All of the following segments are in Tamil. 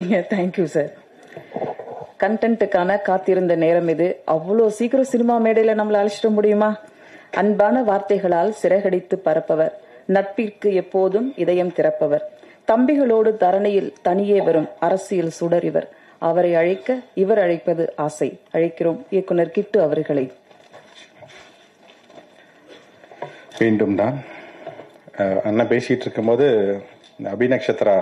Thank you sir. கண்டென்ட்டுக்கான காத்திருந்த நேரம் இது. அவ்வளோ சீக்கிரம் சினிமா மேடையில நம்மளை அழைச்சிட முடியுமா? அன்பான வார்த்தைகளால் சிறகடித்து பரப்பவர், நட்பிற்கு எப்போதும் இதயம் திறப்பவர், தம்பிகளோடு தரணியில் தனியே வரும் அரசியல் சுடர் இவர். அவரை அழைக்க இவர் அழைப்பது ஆசை. அழைக்கிறோம் இயக்குனர் கிட்டு அவர்களை. மீண்டும் தான் அண்ணன் பேசிட்டு இருக்கும்போது அபிநக்ஷத்ரா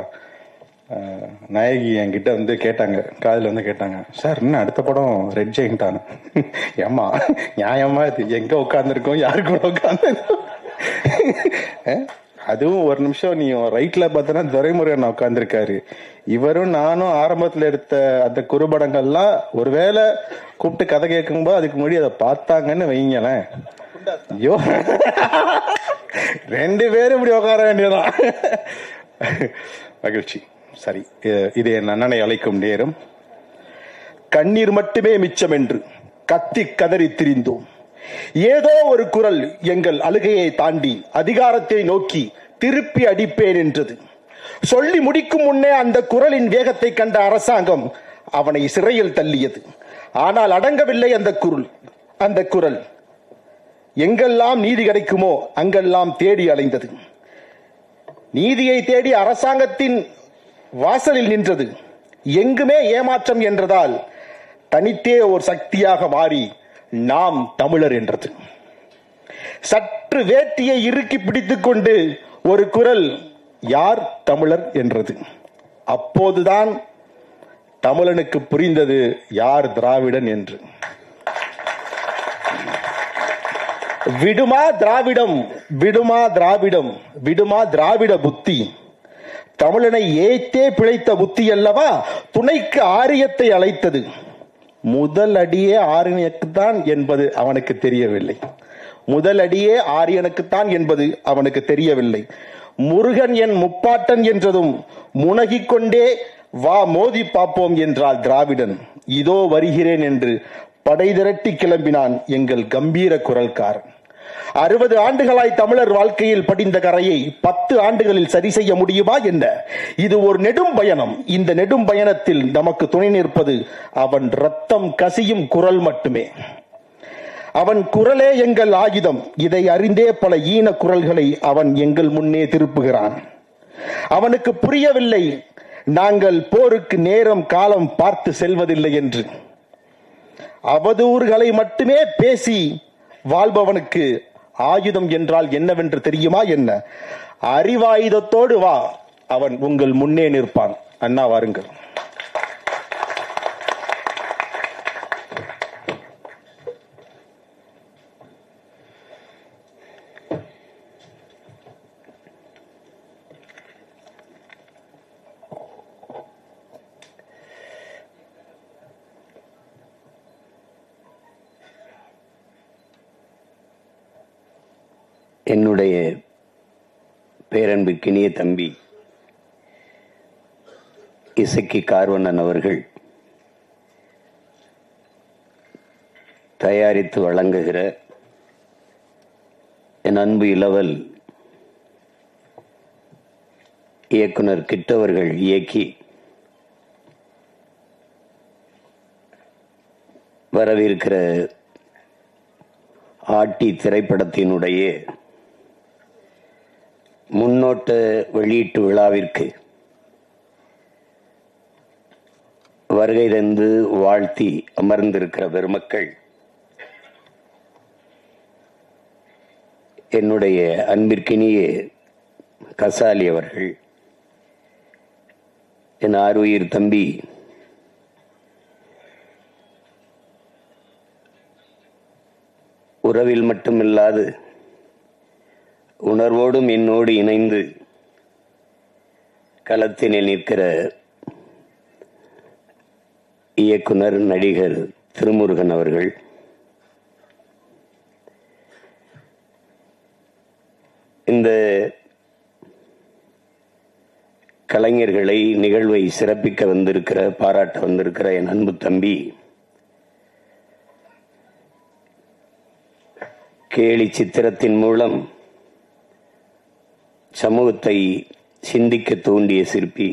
நாயகி என்கிட்ட வந்து கேட்டாங்க, காதில் வந்து கேட்டாங்க, சார் இன்னும் அடுத்த படம் ரெட் ஜெயின்ட்டானு. ஏமா நியாயமா இது எங்க உட்காந்துருக்கோம், யாரு கூட உட்காந்துருக்கோம்? அதுவும் ஒரு நிமிஷம் நீ ரைட்ல பார்த்தனா துரைமுருகன் உட்காந்துருக்காரு. இவரும் நானும் ஆரம்பத்துல எடுத்த அந்த குறுபடங்கள்லாம் ஒருவேளை கூப்பிட்டு கதை கேட்கும்போது அதுக்கு முன்னாடி அதை பார்த்தாங்கன்னு வைங்களேன், ஐயோ ரெண்டு பேரும் இப்படி உட்கார வேண்டியதான். மகிழ்ச்சி. சரி, இது என் அண்ணனை அழைக்கும் நேரம். கண்ணீர் மட்டுமே மிச்சம் என்று கத்தி கதறி திரிந்தோம். ஏதோ ஒரு குரல் எங்கள் அழுகையை தாண்டி அதிகாரத்தை நோக்கி திருப்பி அடிப்பேன் என்றது. சொல்லி முடிக்கும் முன்னே அந்த குரலின் வேகத்தை கண்ட அரசாங்கம் அவனை சிறையில் தள்ளியது. ஆனால் அடங்கவில்லை அந்த குரல். எங்கெல்லாம் நீதி கிடைக்குமோ அங்கெல்லாம் தேடி அலைந்தது. நீதியை தேடி அரசாங்கத்தின் வாசலில் நின்றது. எங்குமே ஏமாற்றம் என்றதால் தனித்தே ஒரு சக்தியாக மாறி நாம் தமிழர் என்றது. சற்று வேட்டியை இறுக்கி பிடித்துக் கொண்டு ஒரு குரல் யார் தமிழர் என்றது. அப்போதுதான் தமிழனுக்கு புரிந்தது யார் திராவிடன் என்று. விடுமா திராவிடம், விடுமா திராவிடம், விடுமா திராவிட புத்தி. தமிழனை ஏத்தே பிழைத்த புத்தி அல்லவா துணைக்கு ஆரியத்தை அழைத்தது. முதல் அடியே ஆரியனுக்குத்தான் என்பது அவனுக்கு தெரியவில்லை. முதல் அடியே ஆரியனுக்குத்தான் என்பது அவனுக்கு தெரியவில்லை. முருகன் என் முப்பாட்டன் என்றதும் முனகிக் கொண்டே வா மோதி பார்ப்போம் என்றால் திராவிடன். இதோ வருகிறேன் என்று படை திரட்டி கிளம்பினான் எங்கள் கம்பீர குரல்காரன். 60 ஆண்டுகளாய் தமிழர் வாழ்க்கையில் படிந்த கரையை 10 ஆண்டுகளில் சரி செய்ய முடியுமா என்ன? இது ஒரு நெடும் பயணம். இந்த நெடும் பயணத்தில் நமக்கு துணை நிற்பது அவன் ரத்தம் கசியும் குரல் மட்டுமே. அவன் குரலே எங்கள் ஆயுதம். இதை அறிந்தே பல ஈன குரல்களை அவன் எங்கள் முன்னே திருப்புகிறான். அவனுக்கு புரியவில்லை நாங்கள் போருக்கு நேரம் காலம் பார்த்து செல்வதில்லை என்று. அவதூறுகளை மட்டுமே பேசி வாழ்பவனுக்கு ஆயுதம் என்றால் என்னவென்று தெரியுமா என்ன? அறிவாயுதத்தோடு வா, அவன் உங்கள் முன்னே நிற்பான். அண்ணா வாருங்கள். என்னுடைய பேரன்புக்கினிய தம்பி இசக்கி கார்வண்ணன் அவர்கள் தயாரித்து வழங்குகிற என் அன்பு இளவல் இயக்குனர் கிட்டவர்கள் இயக்கி வரவிருக்கிற ஆட்டி திரைப்படத்தினுடைய முன்னோட்ட வெளியீட்டு விழாவிற்கு வருகை தந்து வாழ்த்தி அமர்ந்திருக்கிற பெருமக்கள், என்னுடைய அன்பிற்கினிய கசாலி அவர்கள், என் ஆருயிர் தம்பி உறவில் மட்டுமில்லாது உணர்வோடும் என்னோடு இணைந்து களத்தினில் நிற்கிற இயக்குனர் நடிகர் திருமுருகன் அவர்கள், இந்த கலைஞர்களை நிகழ்வை சிறப்பிக்க வந்திருக்கிற, பாராட்ட வந்திருக்கிற என் அன்பு தம்பி கேலி சித்திரத்தின் மூலம் சமூகத்தை சிந்திக்க தூண்டிய சிற்பி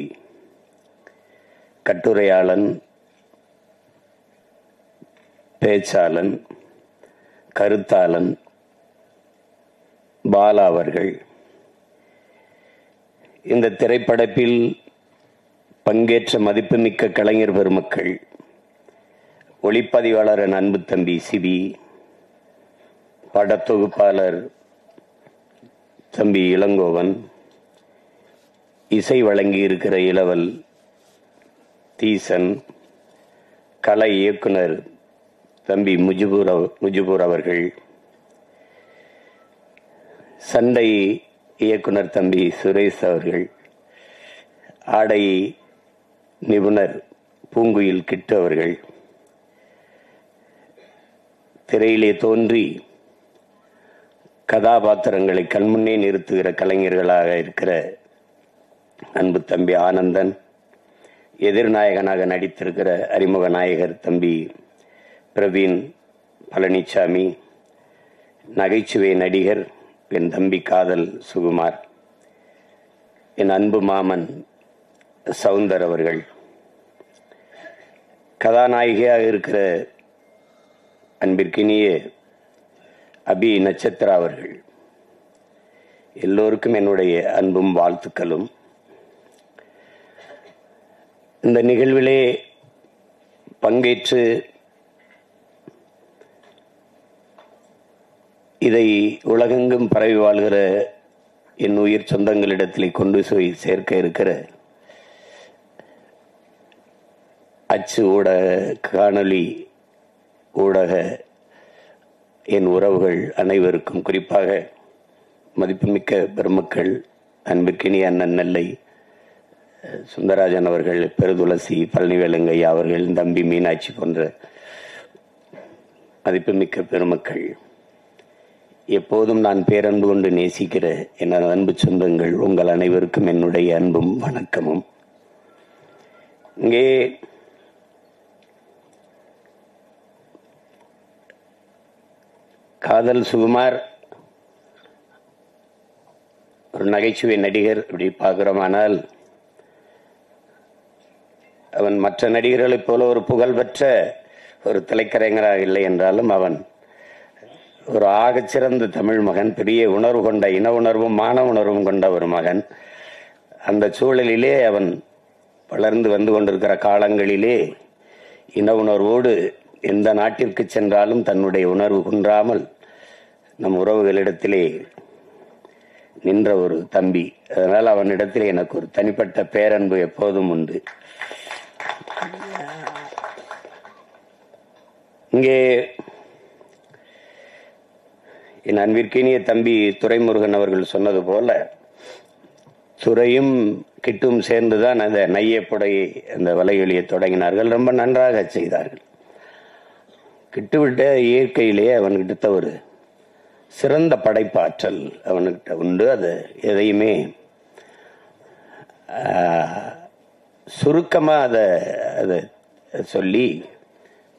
கட்டுரையாளன், பேச்சாளன், கருத்தாளன் பாலா அவர்கள் இந்த திரைப்படத்தில் பங்கேற்ற மதிப்புமிக்க கலைஞர் பெருமக்கள், ஒளிப்பதிவாளர் அன்பு தம்பி சிவி, படத்தொகுப்பாளர் தம்பி இளங்கோவன், இசை வழங்கியிருக்கிற இளவல் தீசன், கலை இயக்குனர் தம்பி முஜிபூர் அவர்கள், சண்டை இயக்குனர் தம்பி சுரேஷ் அவர்கள், ஆடை நிபுணர் பூங்குயில் கிட்டு அவர்கள், திரையிலே தோன்றி கதாபாத்திரங்களை கண்முன்னே நிறுத்துகிற கலைஞர்களாக இருக்கிற அன்பு தம்பி ஆனந்தன், எதிர்நாயகனாக நடித்திருக்கிற அறிமுக நாயகர் தம்பி பிரவீன் பழனிசாமி, நகைச்சுவை நடிகர் என் தம்பி காதல் சுகுமார், என் அன்பு மாமன் சவுந்தர் அவர்கள், கதாநாயகியாக இருக்கிற அன்பிற்கினிய அபி நட்சத்திரா அவர்கள், எல்லோருக்கும் என்னுடைய அன்பும் வாழ்த்துக்களும். இந்த நிகழ்விலே பங்கேற்று இதை உலகெங்கும் பரவி வாழ்கிற என் உயிர் சொந்தங்களிடத்திலே கொண்டு போய் சேர்க்க இருக்கிற அச்சு ஊடக, காணொளி ஊடக என் உறவுகள் அனைவருக்கும், குறிப்பாக மதிப்புமிக்க பெருமக்கள் அன்பிற்கினிய அண்ணன் நெல்லை சுந்தரராஜன் அவர்கள், பெருதுளசி, பழனிவேலுங்கையா அவர்கள், தம்பி மீனாட்சி போன்ற மதிப்புமிக்க பெருமக்கள், எப்போதும் நான் பேரன்பு கொண்டு நேசிக்கிற என் அன்பு சொந்தங்கள், உங்கள் அனைவருக்கும் என்னுடைய அன்பும் வணக்கமும். இங்கே காதல் சுகுமார் ஒரு நகைச்சுவை நடிகர் அப்படி பார்க்கிறோமானால், அவன் மற்ற நடிகர்களைப் போல ஒரு புகழ்பெற்ற ஒரு திரைக்கலைஞராக இல்லை என்றாலும் அவன் ஒரு ஆகச்சிறந்த தமிழ் மகன், பெரிய உணர்வு கொண்ட, இன உணர்வும் மான உணர்வும் கொண்ட ஒரு மகன். அந்த சூழலிலே அவன் வளர்ந்து வந்து கொண்டிருக்கிற காலங்களிலே இன உணர்வோடு எந்த நாட்டிற்கு சென்றாலும் தன்னுடைய உணர்வு குன்றாமல் நம் உறவுகளிடத்திலே நின்ற ஒரு தம்பி. அதனால் அவனிடத்திலே எனக்கு ஒரு தனிப்பட்ட பேரன்பு எப்போதும் உண்டு. இங்கே என் அன்பிற்கினிய தம்பி துரைமுருகன் அவர்கள் சொன்னது போல, துரையும் கிட்டும் சேர்ந்துதான் அந்த நையப்புடையை அந்த வலையொலியை தொடங்கினார்கள். ரொம்ப நன்றாக செய்தார்கள். கிட்டுவிட்ட இயற்கையிலேயே அவன்கிட்ட ஒரு சிறந்த படைப்பாற்றல் அவன்கிட்ட உண்டு. அது எதையுமே சுருக்கமா அதை சொல்லி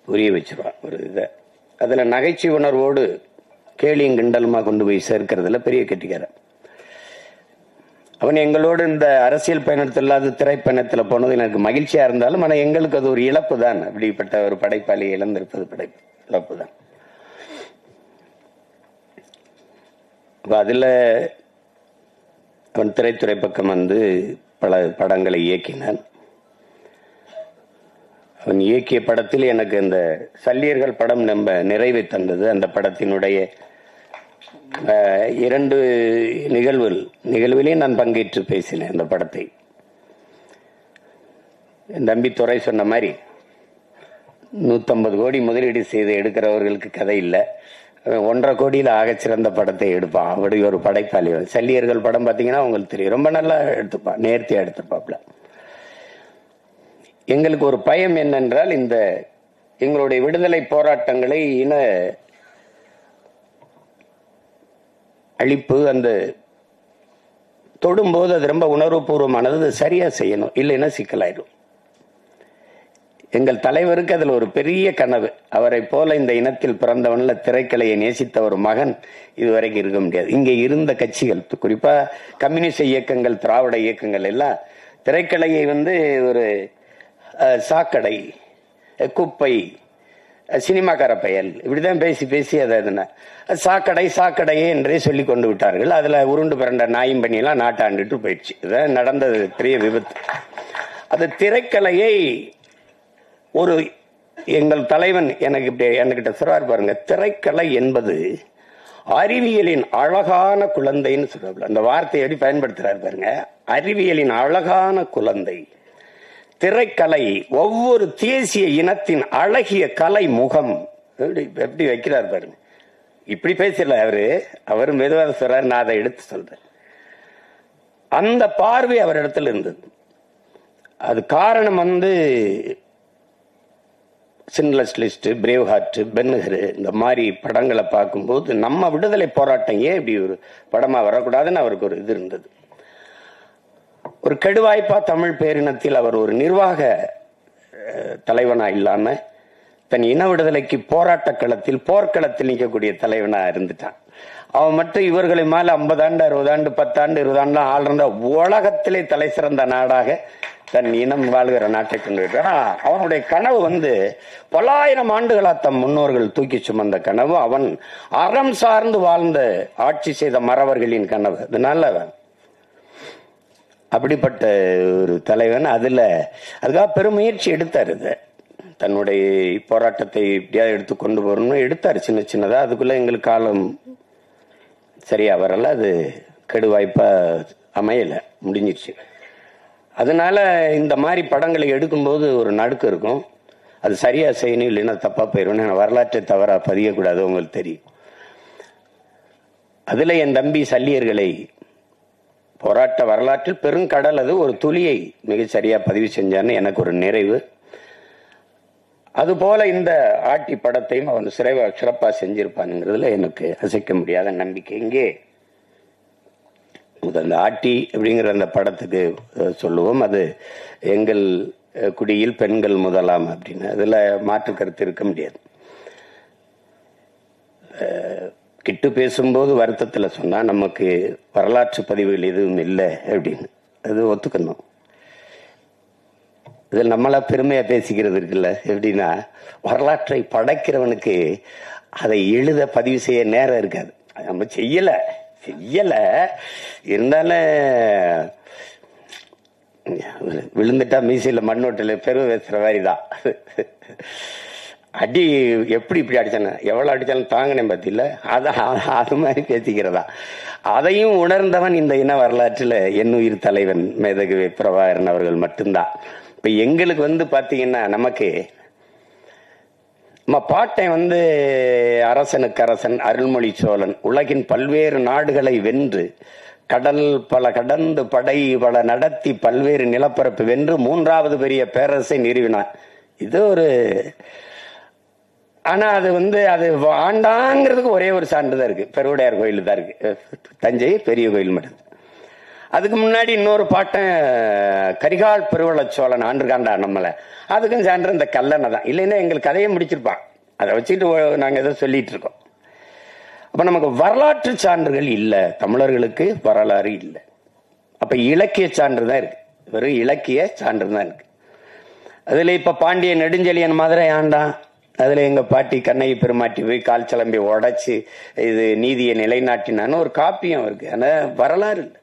புரிய வச்சிருவான் ஒரு இதை. அதுல நகைச்சுவை உணர்வோடு கேலியும் கிண்டலுமா கொண்டு போய் சேர்க்கிறதுல பெரிய கெட்டிக்காரன் அவன். எங்களோடு இந்த அரசியல் பயணத்தில் இல்லாத திரைப்பயணத்தில் போனது எனக்கு மகிழ்ச்சியா இருந்தாலும், ஆனால் எங்களுக்கு அது ஒரு இழப்பு தான். அப்படிப்பட்ட ஒரு படைப்பாளி இழந்திருப்பது இழப்பு தான். அதுல அவன் திரைத்துறை பக்கம் வந்து பல படங்களை இயக்கினான். அவன் இயக்கிய படத்தில் எனக்கு இந்த சல்லியர்கள் படம் நம்ம நிறைவை தந்தது. அந்த படத்தினுடைய 2 நிகழ்விலே நான் பங்கேற்று பேசினேன். அந்த படத்தை என் தம்பி துரை சொன்ன மாதிரி 150 கோடி முதலீடு செய்து எடுக்கிறவர்களுக்கு கதை இல்லை. 1.5 கோடியில் ஆகச்சிறந்த படத்தை எடுப்பான். அப்படி ஒரு படைப்பாளி. சல்லியர்கள் படம் பார்த்தீங்கன்னா உங்களுக்கு தெரியும், ரொம்ப நல்லா எடுத்துப்பான், நேர்த்தியா எடுத்துப்பாப்ல. எங்களுக்கு ஒரு பயம் என்னென்றால், இந்த எங்களுடைய விடுதலை போராட்டங்களை இன அழிப்பு அந்த தொடும்போது அது ரொம்ப உணர்வுபூர்வமானது, அது சரியா செய்யணும், இல்லைன்னா சிக்கலாயிடும். எங்கள் தலைவருக்கு அதில் ஒரு பெரிய கனவு. அவரை போல இந்த இனத்தில் பிறந்தவன்ல திரைக்கலையை நேசித்த ஒரு மகன் இதுவரைக்கும் இருக்க முடியாது. இங்கே இருந்த கட்சிகள், குறிப்பா கம்யூனிஸ்ட் இயக்கங்கள், திராவிட இயக்கங்கள் எல்லாம் திரைக்கலையை ஒரு சாக்கடை, குப்பை, சினிமாக்கார பயல், இப்படிதான் பேசி பேசி அதை சாக்கடை சாக்கடையே என்றே சொல்லி கொண்டு விட்டார்கள். அதுல உருண்டு பிறண்ட நாயும் பண்ணியெல்லாம் நாட்டாண்டுட்டு போயிடுச்சு. இதான் நடந்தது பெரிய விபத்து. அது திரைக்கலையை ஒரு எங்கள் தலைவன் எனக்கு இப்படி என்கிட்ட சொல்றாரு பாருங்க, திரைக்கலை என்பது அறிவியலின் அழகான குழந்தைன்னு சொல்றாரு. அந்த வார்த்தையை எப்படி பயன்படுத்துறாரு பாருங்க, அறிவியலின் அழகான குழந்தை. திரைக்கலை ஒவ்வொரு தேசிய இனத்தின் அழகிய கலை முகம். எப்படி வைக்கிறார் பாருங்க. இப்படி பேசல அவரு மெதுவாக சொல்றாரு, நான் அதை எடுத்து சொல்றேன். அந்த பார்வை அவர் இடத்துல இருந்தது. அது காரணம் Schindler's List, Braveheart, Ben Hur இந்த மாதிரி படங்களை பார்க்கும்போது நம்ம விடுதலை போராட்டம் ஏன் இப்படி ஒரு படமா வரக்கூடாதுன்னு அவருக்கு ஒரு இது இருந்தது. ஒரு கெடுவாய்ப்பா தமிழ் பேரினத்தில் அவர் ஒரு நிர்வாக தலைவனா இல்லாம தன் இன விடுதலைக்கு போராட்ட களத்தில், போர்க்களத்தில் நிற்கக்கூடிய தலைவனா இருந்துட்டான். அவன் மட்டும் இவர்களை மேல 50 ஆண்டு 60 ஆண்டு 10 ஆண்டு 20 ஆண்டு ஆள்ற உலகத்திலே தலை சிறந்த நாடாக தன் இனம் வாழ்கிற நாட்டை கொண்டு விட்டான். அவனுடைய கனவு பல்லாயிரம் ஆண்டுகளா தம் முன்னோர்கள் தூக்கி சுமந்த கனவு. அவன் அறம் சார்ந்து வாழ்ந்த ஆட்சி செய்த மறவர்களின் கனவு. அதனால அப்படிப்பட்ட ஒரு தலைவன் அதுக்காக பெருமுயற்சி எடுத்தார். தன்னுடைய போராட்டத்தை இப்படியாவது எடுத்து கொண்டு போறோம்னு எடுத்தாரு சின்ன சின்னதா. அதுக்குள்ள எங்களுக்கு காலம் சரியா வரல, அது கெடுவாய்ப்பா அமையல, முடிஞ்சிருச்சு. அதனால இந்த மாதிரி படங்களை எடுக்கும்போது ஒரு நடுக்கம் இருக்கும். அது சரியா செய்யணும், இல்லைன்னா தப்பா போயிடும். வரலாற்றை தவறா பதியக்கூடாது, உங்களுக்கு தெரியும். அதுல என் தம்பி சல்லியர்களை போராட்ட வரலாற்றில் பெருங்கடல், அது ஒரு துளியை மிக சரியா பதிவு செஞ்சான்னு எனக்கு ஒரு நிறைவு. அதுபோல இந்த ஆட்டி படத்தையும் அவன் சிறப்பா செஞ்சிருப்பானுங்கிறதுல எனக்கு அசைக்க முடியாத நம்பிக்கை. இங்கே அந்த ஆட்டி அப்படிங்கிற அந்த படத்துக்கு சொல்லுவோம், அது எங்கள் குடியில் பெண்கள் முதலாம் அப்படின்னு. அதுல மாற்று கருத்து இருக்க முடியாது. கிட்டு பேசும்போது வருத்தத்துல சொன்னா நமக்கு வரலாற்று பதிவுகள் எதுவும் இல்லை அப்படின்னு, அது ஒத்துக்கணும். இதில் நம்மளா பெருமையா பேசிக்கிறது இருக்குல்ல. எப்படின்னா, வரலாற்றை படைக்கிறவனுக்கு அதை எழுத பதிவு செய்ய நேரம் இருக்காது. நம்ம செய்யல இருந்தாலும் விழுந்துட்டா மீசையில மண்ணோட்டில பெருமை பேசுற மாதிரிதான். அடி எப்படி இப்படி அடிச்சானு, எவ்வளவு அடிச்சாலும் தாங்கினேன் பத்தியில, அது மாதிரி பேசிக்கிறதா. அதையும் உணர்ந்தவன் இந்த இன வரலாற்றுல என்னுயிர் தலைவன் மேதகு பிரபாகரன் அவர்கள் மட்டும்தான். இப்ப எங்களுக்கு பாத்தீங்கன்னா, நமக்கு நம்ம பாட்டை அரசனுக்கு அரசன் அருள்மொழி சோழன் உலகின் பல்வேறு நாடுகளை வென்று கடல் பல கடந்து படை பல நடத்தி பல்வேறு நிலப்பரப்பு வென்று 3வது பெரிய பேரரசை நிறுவினார். இது ஒரு, ஆனா அது அது ஆண்டாங்கிறதுக்கு ஒரே ஒரு சான்று தான் இருக்கு, பெருவுடையார் கோயில் தான் இருக்கு, தஞ்சை பெரிய கோயில் மட்டும். அதுக்கு முன்னாடி இன்னொரு பாட்டன் கரிகால் பெருவள சோழன் ஆண்டுகாண்டா நம்மள, அதுக்கும் சான்று இந்த கல்லணை தான். இல்லைன்னா எங்களுக்கு கதையை முடிச்சிருப்பான், அதை வச்சுட்டு நாங்க எதோ சொல்லிட்டு இருக்கோம். அப்ப நமக்கு வரலாற்று சான்றுகள் இல்லை, தமிழர்களுக்கு வரலாறு இல்லை. அப்ப இலக்கிய சான்று தான் இருக்கு, வெறும் இலக்கிய சான்று தான் இருக்கு. அதுல இப்ப பாண்டிய நெடுஞ்செழியன் மதுரை ஆண்டான், அதுல எங்க பாட்டி கண்ணகி பெருமாட்டி போய் கால் சிலம்பி உடைச்சு இது நீதியை நிலைநாட்டினான்னு ஒரு காப்பியம் இருக்கு, ஆனா வரலாறு இல்லை.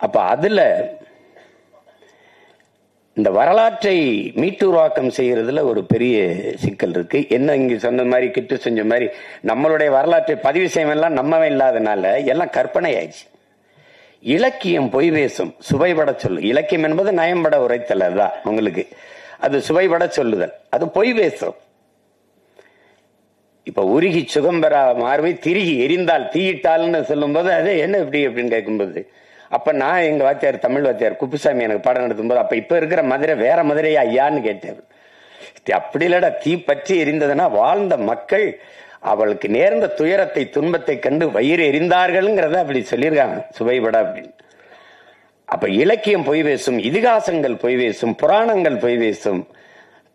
அப்ப அதுல இந்த வரலாற்றை மீட்டுருவாக்கம் செய்யறதுல ஒரு பெரிய சிக்கல் இருக்கு. என்ன இங்க சொன்ன மாதிரி, கிட்டு செஞ்ச மாதிரி நம்மளுடைய வரலாற்றை பதிவு செய்யலாம் நம்மவே இல்லாதனால எல்லாம் கற்பனை ஆயிடுச்சு. இலக்கியம் பொய் பேசும், சுவைபட சொல்லு. இலக்கியம் என்பது நயம்பட உரைத்தல், அதுதான் உங்களுக்கு. அது சுவைபட சொல்லுதல், அது பொய் பேசும். இப்ப உருகி சுகம்பெறா மார்பை திருகி எரிந்தால் தீயிட்டால்னு சொல்லும் போது அது என்ன இப்படி அப்படின்னு கேட்கும்போது, அப்ப நான் எங்க வாத்தியார், தமிழ் வாத்தியார் குப்புசாமி எனக்கு பாடம் நடத்தும் போது, அப்ப இப்ப இருக்கிற மதுரை வேற மதுரையா ஐயான்னு கேட்டார். அப்படி இல்லடா, தீ பற்றி எரிந்ததுன்னா வாழ்ந்த மக்கள் அவளுக்கு நேர்ந்த துயரத்தை துன்பத்தை கண்டு வயிறு எரிந்தார்கள்ங்கிறத அப்படி சொல்லியிருக்காங்க, சுவைபட அப்படின்னு. அப்ப இலக்கியம் பொய் பேசும், இதிகாசங்கள் பொய் பேசும், புராணங்கள் பொய் பேசும்,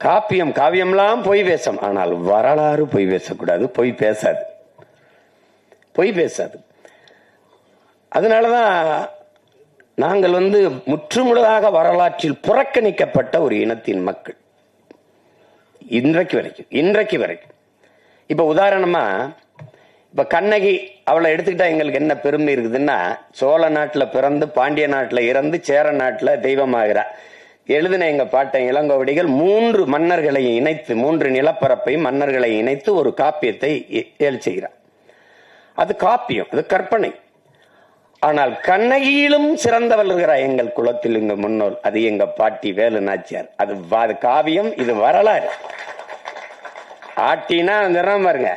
காப்பியம் காவியம்லாம் பொய் பேசும். ஆனால் வரலாறு பொய் பேசக்கூடாது, பொய் பேசாது, பொய் பேசாது. அதனாலதான் நாங்கள் முற்றுமுழுதாக வரலாற்றில் புறக்கணிக்கப்பட்ட ஒரு இனத்தின் மக்கள் இன்றைக்கு வரைக்கும். இப்ப உதாரணமா இப்ப கண்ணகி அவளை எடுத்துக்கிட்டா எங்களுக்கு என்ன பெருமை இருக்குதுன்னா, சோழ நாட்டுல பிறந்து பாண்டிய நாட்டுல இறந்து சேர நாட்டுல தெய்வமாகிறா. எழுதின எங்க பாட்டன் இளங்கோவடிகள் 3 மன்னர்களை இணைத்து, 3 நிலப்பரப்பை மன்னர்களை இணைத்து ஒரு காப்பியத்தை எழுச்சுகிறார். அது காப்பியம், அது கற்பனை. ஆனால் கண்ணகியிலும் சிறந்தவள் இருக்கிறார் எங்கள் குலத்தில் இங்க முன்னோர். அது எங்க பாட்டி வேலு நாச்சியார். அது காவியம், இது வரலாறு. ஆட்டினா பாருங்க,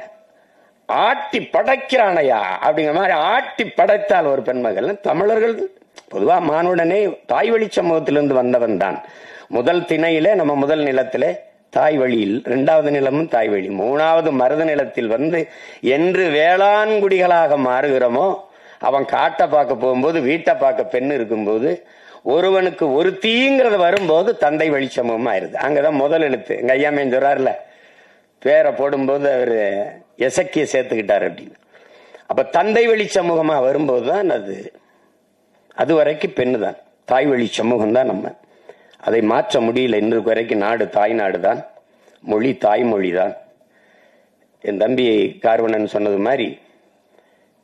ஆட்டி படைக்கிறானையா அப்படிங்கிற மாதிரி ஆட்டி படைத்தால் ஒரு பெண்மகள். தமிழர்கள் பொதுவா மானுடனே தாய் வழி சமூகத்திலிருந்து வந்தவன் தான். முதல் திணையிலே நம்ம முதல் நிலத்திலே தாய் வழியில், 2வது நிலமும் தாய் வழி, 3வது மருத நிலத்தில் என்று வேளாண்குடிகளாக மாறுகிறோமோ, அவன் காட்டை பார்க்க போகும்போது வீட்டை பார்க்க பெண் இருக்கும்போது, ஒருவனுக்கு ஒரு தீங்கிறது வரும்போது தந்தை வழி சமூகம் ஆயிருது. அங்கதான் முதல் எழுத்து. எங்க ஐயாமே சொல்றாருல, பேரை போடும்போது அவரு எசக்கிய சேர்த்துக்கிட்டாரு அப்படின்னு. அப்ப தந்தை வழி சமூகமா வரும்போதுதான் அது வரைக்கும் பெண்ணு தான், தாய் வழி சமூகம் தான். நம்ம அதை மாற்ற முடியல. இன்றைக்கு வரைக்கும் நாடு தாய் நாடு தான், மொழி தாய்மொழி தான். என் தம்பி கார்வனன் சொன்னது மாதிரி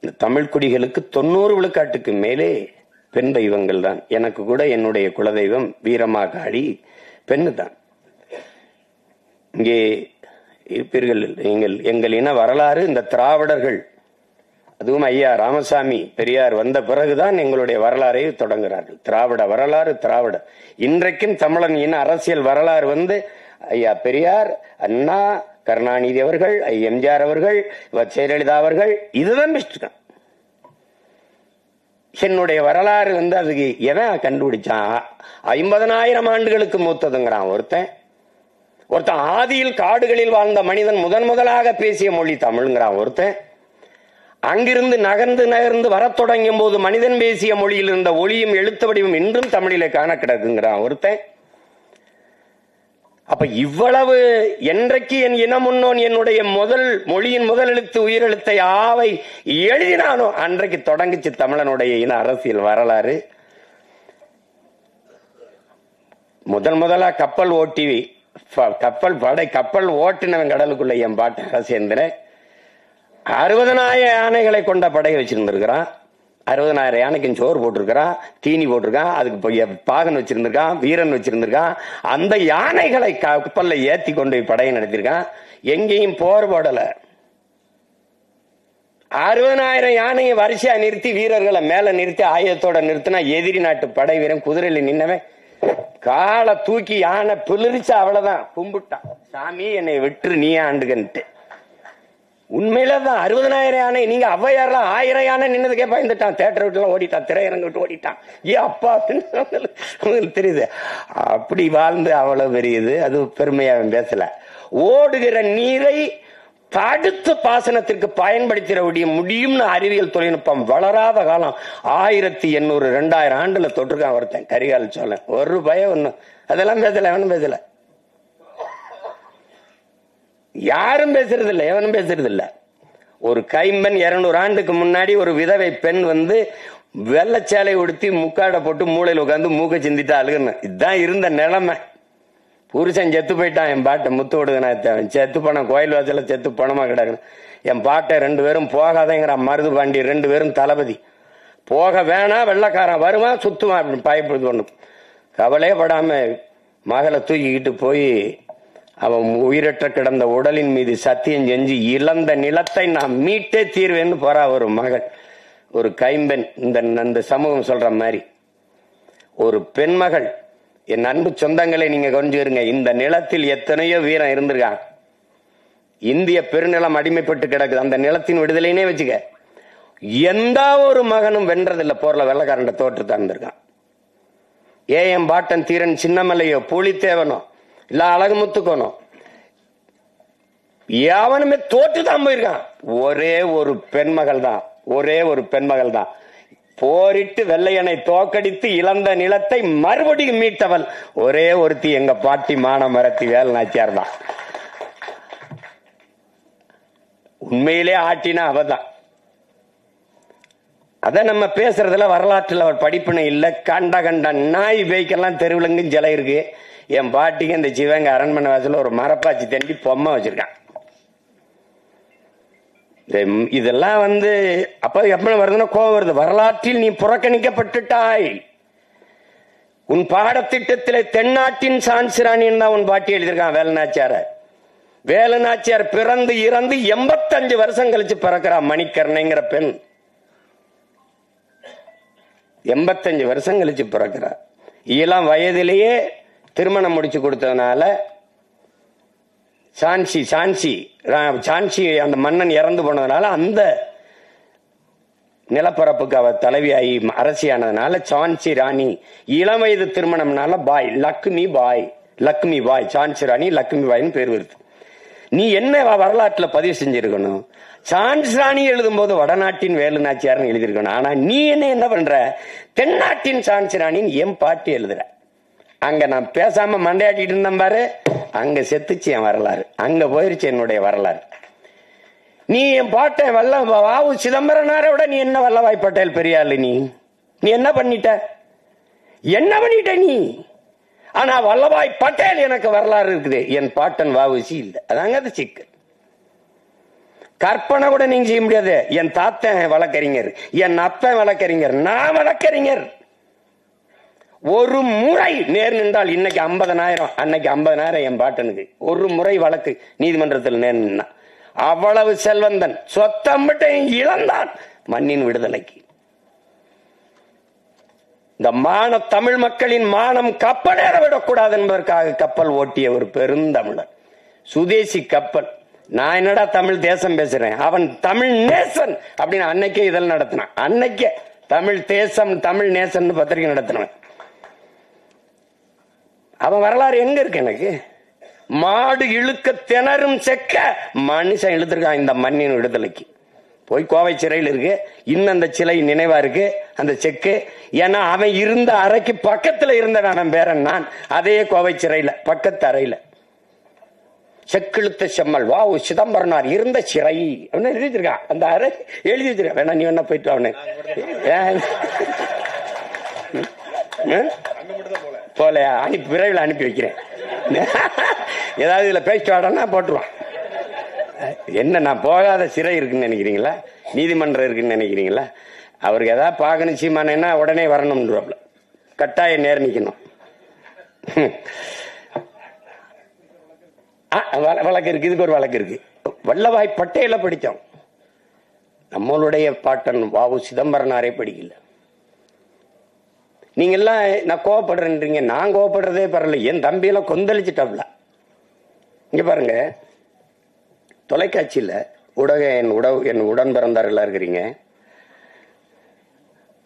இந்த தமிழ் குடிகளுக்கு 90 விழுக்காட்டுக்கு மேலே பெண் தெய்வங்கள் தான். எனக்கு கூட என்னுடைய குலதெய்வம் வீரமாகாளி பெண்ணு தான். இங்கே இருப்பீர்கள் எங்கள் இன வரலாறு. இந்த திராவிடர்கள், அதுவும் ஐயா ராமசாமி பெரியார் வந்த பிறகுதான் எங்களுடைய வரலாறை தொடங்குகிறார்கள். திராவிட வரலாறு, திராவிட. இன்றைக்கும் தமிழன் இன அரசியல் வரலாறு ஐயா பெரியார், அண்ணா, கருணாநிதி அவர்கள், எம்ஜிஆர் அவர்கள், ஜெயலலிதா அவர்கள், இதுதான் பெஸ்ட். என்னுடைய வரலாறு அதுக்கு எவன் கண்டுபிடிச்சான்? 50,000 ஆண்டுகளுக்கு மூத்ததுங்கிறான் ஒருத்தன். ஆதியில் காடுகளில் வாழ்ந்த மனிதன் முதலாக பேசிய மொழி தமிழ்ங்கிறான் ஒருத்தன். அங்கிருந்து நகர்ந்து வரத் தொடங்கும் போது மனிதன் பேசிய மொழியில் இருந்த ஒளியும் எழுத்து வடிவம் இன்றும் தமிழிலே காண கிடக்குங்கிறான் ஒருத்தன். அப்ப இவ்வளவு என்றைக்கு என் இனம் முன்னோன் என்னுடைய மொழியின் முதல் எழுத்து உயிரெழுத்தை ஆவை எழுதினானோ அன்றைக்கு தொடங்கிச்சு தமிழனுடைய இன அரசியல் வரலாறு. முதலா கப்பல் ஓட்டினவன் கடலுக்குள்ள என் பாட்டு அரசேந்திர 60,000 யானைகளை கொண்ட படையை வச்சிருந்திருக்கிறான். 60,000 யானைக்கு சோறு போட்டிருக்கிறான், தீனி போட்டிருக்கான், அதுக்கு பாகன் வச்சிருந்திருக்கான், வீரன் வச்சிருந்திருக்கான். அந்த யானைகளை கப்பல்ல ஏத்தி கொண்டு படையை நடத்திருக்கான். எங்கேயும் போர் போடல. 60,000 யானையை வரிசையா நிறுத்தி வீரர்களை மேல நிறுத்தி ஆயுதத்தோட நிறுத்தினா எதிரி நாட்டு படை வீரன் குதிரையில நின்னவன் காலை தூக்கி யானை பிளிரிச்சு அவ்வளவுதான் கும்பிட்டான், சாமி என்னை விட்டு நீ ஆண்டுகன்ட்டு. உண்மையிலதான் 60,000 யானை. நீங்க ஔவையார்லாம் 1000 யானை நின்னதுக்கே பயந்துட்டான். தேட்டர் விட்டுலாம் ஓடிட்டான், திரையரங்கு விட்டு ஓடிட்டான். அப்பா உங்களுக்கு தெரியுது. அப்படி வாழ்ந்து அவ்வளவு பெரியது. அது பெருமையா பேசல. ஓடுகிற நீரை தடுத்து பாசனத்திற்கு பயன்படுத்திட முடியும்னு அறிவியல் தொழில்நுட்பம் வளராத காலம் 1800 2000 ஆண்டுல தொற்றுக்கான் ஒருத்தன் கரிகால சோழன். ஒரு பயம் ஒண்ணு அதெல்லாம் பேசல, எவனும் பேசல, யாரும் பேசுறது இல்லை, எவனும் பேசுறது இல்ல. ஒரு கைம்பெண் 200 ஆண்டுக்கு முன்னாடி ஒரு விதவை பெண் வெள்ளச்சேலை உடுத்தி முக்காடை போட்டு மூளையில் உட்காந்து மூக்க சிந்திட்டு அழுகுன்னு. இதுதான் இருந்த நிலைமை. புருஷன் செத்து போயிட்டான். என் பாட்டை முத்து விடுங்கண்ணா, செத்து போனான். கோயில் வாசல செத்து பணமா கிடக்குன்னு. என் பாட்டை 2 பேரும் போகாதேங்கிறான். மருது பாண்டி 2 பேரும் தளபதி. போக வேணா, வெள்ளக்காரன் வருவான் சுத்துவான் அப்படின்னு பயப்படுது. ஒண்ணு கவலையே படாம மகளை தூக்கிக்கிட்டு போய் அவன் உயிரற்ற கிடந்த உடலின் மீது சத்தியம் செஞ்சு இழந்த நிலத்தை நான் மீட்டே தீர்வேன்னு போறா ஒரு மகள், ஒரு கைம்பெண். இந்த சமூகம் சொல்ற மாதிரி ஒரு பெண்மகள். என் அன்பு சொந்தங்களை நீங்க கொஞ்சிருங்க. இந்த நிலத்தில் எத்தனையோ வீரம் இருந்திருக்கான். இந்திய பெருநிலம் அடிமைப்பட்டு கிடக்குது. அந்த நிலத்தின் விடுதலைனே வச்சுக்க. எந்த ஒரு மகனும் வென்றதில்லை போர்ல. வெள்ளக்காரண்ட தோற்று தந்திருக்கான். என் பாட்டன் தீரன் சின்னமலையோ புலித்தேவனோ இல்ல அழகுமுத்துக்கோனோ எவனுமே தோற்றுதான் போயிருக்கான். ஒரே ஒரு பெண்மகள் தான் போரிட்டு வெள்ளையனை தோக்கடித்து இழந்த நிலத்தை மறுபடியும் மீட்டவள் ஒரே ஒருத்தி, எங்க பாட்டி மானமரத்தி வேல் நாச்சியார் தான். உண்மையிலே ஆட்டினா அவதான். அத நம்ம பேசுறதுல வரலாற்றுல ஒரு படிப்பினை இல்ல. கண்ட கண்ட நாய் பேய்க்கெல்லாம் தெருவிலங்கும் சிலை இருக்கு. என் பாட்டிக்கு இந்த சிவங்க அரண்மனை வாசல ஒரு மரப்பாச்சி தண்டி பொம்மை வச்சிருக்கான். இதெல்லாம் அப்ப எப்ப வருதுன்னா கோபம் வருது. வரலாற்றில் நீ புறக்கணிக்கப்பட்டுட்டாய். உன் பாடத்திட்டத்திலே தென்னாட்டின் சான்சிராணின்னு தான் உன் பாட்டி எழுதியிருக்கான் வேலுநாச்சியார. வேலுநாச்சியார் பிறந்து இறந்து 85 வருஷம் கழிச்சு பிறக்கிறா. மணிக்கர்ணைங்கிற பெண் 85 வருஷம் கழிச்சு பிறக்கிறா. இளம் வயதிலேயே திருமணம் முடிச்சு கொடுத்ததுனால சான்சி அந்த மன்னன் இறந்து போனதுனால அந்த நிலப்பரப்புக்கு அவ தலைவியாகி அரசியானதுனால சான்சி ராணி. இளம் வயது திருமணம்னால பாய் லக்ஷ்மி பாய் சான்சி ராணி லக்ஷ்மி பாய்னு பேர் வருது. நீ என்ன வரலாற்றுல பதிவு செஞ்சிருக்கணும்? சான்சி ராணி எழுதும் போது வடநாட்டின் வேலுநாச்சியார்னு எழுதிருக்கணும். ஆனா நீ என்ன பண்ற? தென்னாட்டின் சான்சி ராணின்னு என் பாட்டி எழுதுற. அங்க நான் பேசாம மண்டையாட்டிட்டு இருந்தேன் பாரு, அங்க செத்துச்சு என் வரலாறு, அங்க போயிருச்சு என்னுடைய வரலாறு. நீ என் பாட்டை வாவு சிதம்பரனாரை விட நீ என்ன வல்லபாய் பட்டேல் பெரியாள். நீ என்ன பண்ணிட்ட நீ? ஆனா வல்லபாய் பட்டேல் எனக்கு வரலாறு இருக்குது, என் பாட்டன் வாவுசி இல்ல. அதாங்க அது சிக்கல். கற்பனை கூட நீங்க செய்ய முடியாது. என் தாத்தன் வழக்கறிஞர், என் அப்பன் வழக்கறிஞர், நான் வழக்கறிஞர். ஒரு முறை நேர் நின்றால் இன்னைக்கு 50,000, அன்னைக்கு 50,000 என் பாட்டனுக்கு. ஒரு முறை வழக்கு நீதிமன்றத்தில் நேர் நின்னா அவ்வளவு செல்வந்தன். சொத்தம்பட்டையும் இழந்தான் மண்ணின் விடுதலைக்கு. இந்த தமிழ் மக்களின் மானம் கப்பலேற விடக்கூடாது என்பதற்காக கப்பல் ஓட்டிய ஒரு பெருந்தமிழர், சுதேசி கப்பல். நான் என்னடா தமிழ் தேசம் பேசுறேன், அவன் தமிழ் நேசன் அப்படின்னு அன்னைக்கே இதழ் நடத்தினான். அன்னைக்கே தமிழ் தேசம் தமிழ் நேசன் பத்திரிகை நடத்தினான். அவன் வரலாறு எங்க இருக்கு? எனக்கு மாடு இழுக்க திணறும் செக்க மனுஷன் இழுத்திருக்கான் இந்த மண்ணின் விடுதலைக்கு. போய் கோவை சிறையில் இருக்கு, இன்னும் அந்த சிலை நினைவா இருக்கு அந்த செக்கு. ஏன்னா அவன் இருந்த அறைக்கு பக்கத்துல இருந்தவன் அவன் பேரன் நான். அதே கோவை சிறையில பக்கத்து அறையில செக்கிழுத்த செம்மல் வாவு சிதம்பரனார் இருந்த சிறை அப்படின்னு எழுதி வச்சிருக்கான். அந்த அறை எழுதி வச்சிருக்கான். வேணா நீ வேணா போயிட்டு அவனு போல விரைவில் அனுப்பி வைக்கிறேன். ஏதாவது இதுல பேசிட்டு வாடனா போட்டுருவான். என்ன நான் போகாத சிறை இருக்குன்னு நினைக்கிறீங்களா? நீதிமன்றம் இருக்குன்னு நினைக்கிறீங்களா? அவருக்கு ஏதாவது பார்க்கணும் சீமானேன்னா உடனே வரணும்ன்றப்பல கட்டாயம் நேர் நிக்கணும். வழக்கு இருக்கு, இதுக்கு ஒரு வழக்கு இருக்கு. வல்லபாய் பட்டேல படித்தோம், நம்மளுடைய பாட்டன் வாவு சிதம்பரனாரே படிக்கல. நீங்க எல்லாம் நான் கோவப்படுறேன்றீங்க, நான் கோவப்படுறதே பரவாயில்ல. என் தம்பியெல்லாம் கொந்தளிச்சுட்டாப்ல. இங்க பாருங்க, தொலைக்காட்சியில என் உடன் பிறந்தார்கள் இருக்கிறீங்க.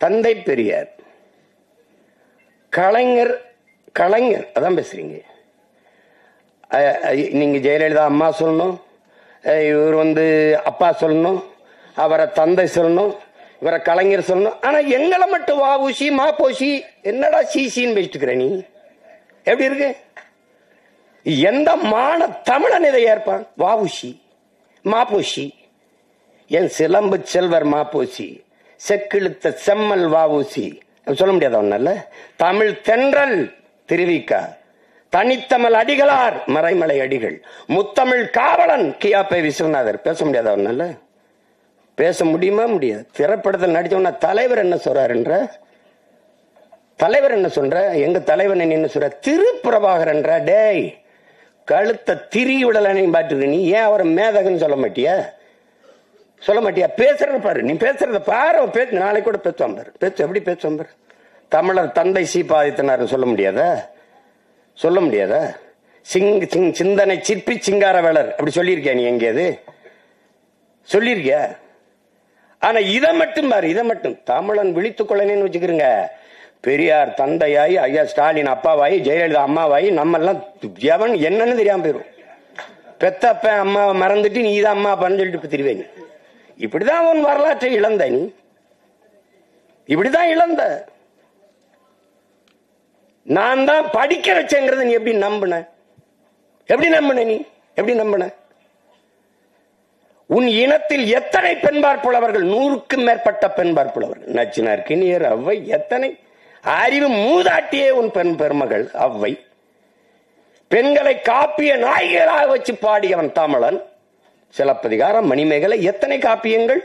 தந்தை பெரியார், கலைஞர் அதான் பேசுறீங்க. நீங்க ஜெயலலிதா அம்மா சொல்லணும், இவர் அப்பா சொல்லணும், அவரை தந்தை சொல்லணும், இவரை கலைஞர் சொல்லணும். ஆனா எங்களை மட்டும் வாவுசி மாப்போசி என்னடா சீசின்னு பேசிட்டு நீ? எப்படி இருக்கு? எந்த மான தமிழன் இதை ஏற்பான்? வாவுசி மாப்போசி, என் சிலம்பு செல்வர் மாப்போசி, செக்கிழுத்த செம்மல் வாவுசி சொல்ல முடியாத ஒண்ணல்ல. தமிழ் தென்றல் திருவிக்கா, தனித்தமிழ் அடிகளார் மறைமலை அடிகள், முத்தமிழ் காவலன் கியாப்பை விஸ்வநாதர் பேச முடியாத ஒண்ணல்ல. பேச முடியுமா? முடியாது. திரைப்படத்தில் நடிச்சோம்னா தலைவர் என்ன சொல்றாருன்ற, தலைவர் என்ன சொல்ற, எங்க தலைவன் என்ன சொல்ற, திருப்பிரபாகர் என்ற டேய் கழுத்த திரி விடலனை பாட்டு. நீ ஏன் அவரை மேதகன்னு சொல்ல மாட்டியா? பேசுறத பாரு, நீ பேசுறத பாரு. பேசு, நாளைக்கு கூட பேசுவான் பாரு. எப்படி பேசுவான் பாரு. தமிழர் தந்தை சீபாதித்தனார் சொல்ல முடியாதா? சிந்தனை சிற்பி சிங்கார வேளர் அப்படி சொல்லியிருக்கியா நீ? எங்கேயாது சொல்லியிருக்கியா? ஆனா இதை மட்டும் பாரு, இதை மட்டும் தமிழன் விழித்துக் கொள்ளனேன்னு வச்சுக்கிறீங்க. பெரியார் தந்தையாயி, ஐயா ஸ்டாலின் அப்பாவாயி, ஜெயலலிதா அம்மாவாயி, நம்ம எல்லாம் எவன் என்னன்னு தெரியாம போயிரும். பெத்தப்ப அம்மாவை மறந்துட்டு நீ தான் அம்மா அப்பான்னு சொல்லிட்டு திருவேங்க. இப்படிதான் உன் வரலாற்றை இழந்த நீ, இப்படிதான் இழந்த. நான் தான் படிக்க வச்சேங்கிறத நீ எப்படி நம்பின? நீ எப்படி நம்பின? உன் இனத்தில் எத்தனை பெண்பார் புலவர்கள்? 100க்கும் மேற்பட்ட பெண்பார் புலவர்கள். நச்சினார், கிணியர், அவ்வை, எத்தனை அறிவு மூதாட்டியே உன் பெண் பெருமகள் அவ்வை. பெண்களை காப்பிய நாயகராக வச்சு பாடியவன் தமிழன். சிலப்பதிகாரம், மணிமேகலை, எத்தனை காப்பியங்கள்.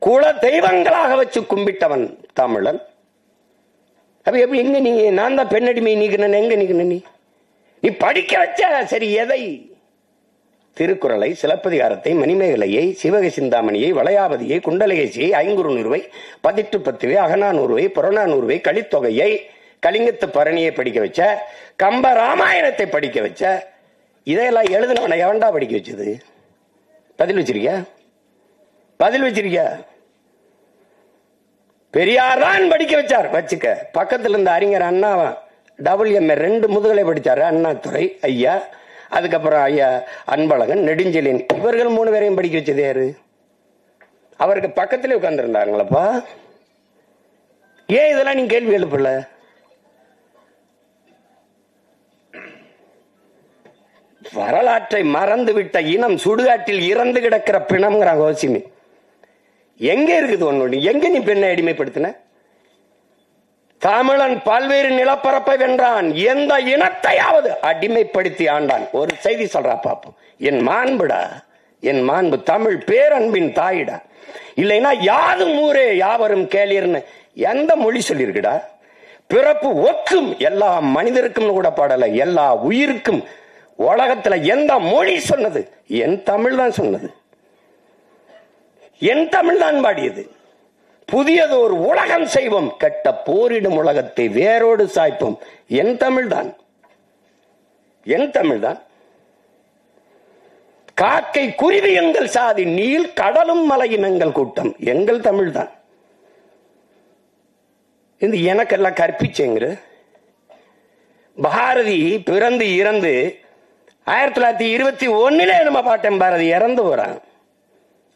குல தெய்வங்களாக வச்சு கும்பிட்டவன் தமிழன். அப்ப எப்படி எங்க நீங்க நான் தான் பெண்ணடிமை நீக்கின எங்க நீக்கின நீ படிக்க வச்ச சரி எதை? திருக்குறளை, சிலப்பதிகாரத்தை, மணிமேகலையை, சிவக சிந்தாமணியை, வளையாபதியை, குண்டலகேசியை, ஐங்குறுநூறுவை, 18 அகநானூறுவை, புறநானூறுவை, கலித்தொகையை, கலிங்கத்து பரணியை படிக்க வச்ச, கம்ப ராமாயணத்தை படிக்க வச்ச, இதையெல்லாம் எழுதினவனை எவன்டா படிக்க வச்சது? பதில் வச்சிருக்கியா? பதில் வச்சிருக்கியா? பெரியார் தான் படிக்க வச்சார். வச்சுக்க. பக்கத்துல இருந்த அறிஞர் அண்ணாவா WMA 2 முதுகலை படிச்சாரு. அண்ணாதுரை ஐயா, அதுக்கப்புறம் ஐயா அன்பழகன், நெடுஞ்செழியன், இவர்கள் 3 பேரையும் படிக்க வச்சது யாரு? அவருக்கு பக்கத்திலே உட்கார்ந்து இருந்தாங்களப்பா. ஏன் இதெல்லாம் நீங்க கேள்வி எழுப்பல? வரலாற்றை மறந்துவிட்ட இனம் சுடுகாட்டில் இறந்து கிடக்கிற பிணம்ங்கிறாங்க கோசிமி. எங்க இருக்குது ஒன்னு? எங்க நீ பெண்ணை அடிமைப்படுத்தின? தமிழன் பல்வேறு நிலப்பரப்பை வென்றான். எந்த இனத்தையாவது அடிமைப்படுத்தி ஆண்டான். ஒரு செய்தி சொல்றா பாப்போம். என் மாண்புடா, என் மாண்பு தமிழ் பேரன்பின் தாயிடா. இல்லைன்னா யாதும் ஊரே யாவரும் கேளீர்னு எந்த மொழி சொல்லிருக்குடா? பிறப்பு ஒக்கும் எல்லா மனிதருக்கும் கூட பாடல, எல்லா உயிருக்கும். உலகத்துல எந்த மொழி சொன்னது? என் தமிழ் தான் சொன்னது. என் தமிழ் தான் பாடியது. புதியதோர் உலகம் செய்வோம், கெட்ட போரிடும் உலகத்தை வேரோடு சாய்ப்போம். என் தமிழ் தான், என் தமிழ் தான். காக்கை குருவி எங்கள் சாதி, நீள் கடலும் மலையும் எங்கள் கூட்டம். எங்கள் தமிழ் தான். இந்த எனக்கெல்லாம் கற்பிச்சேங்கிற பாரதி பிறந்து இறந்து 1921 நம்ம பாட்டன் பாரதி இறந்து போறான்.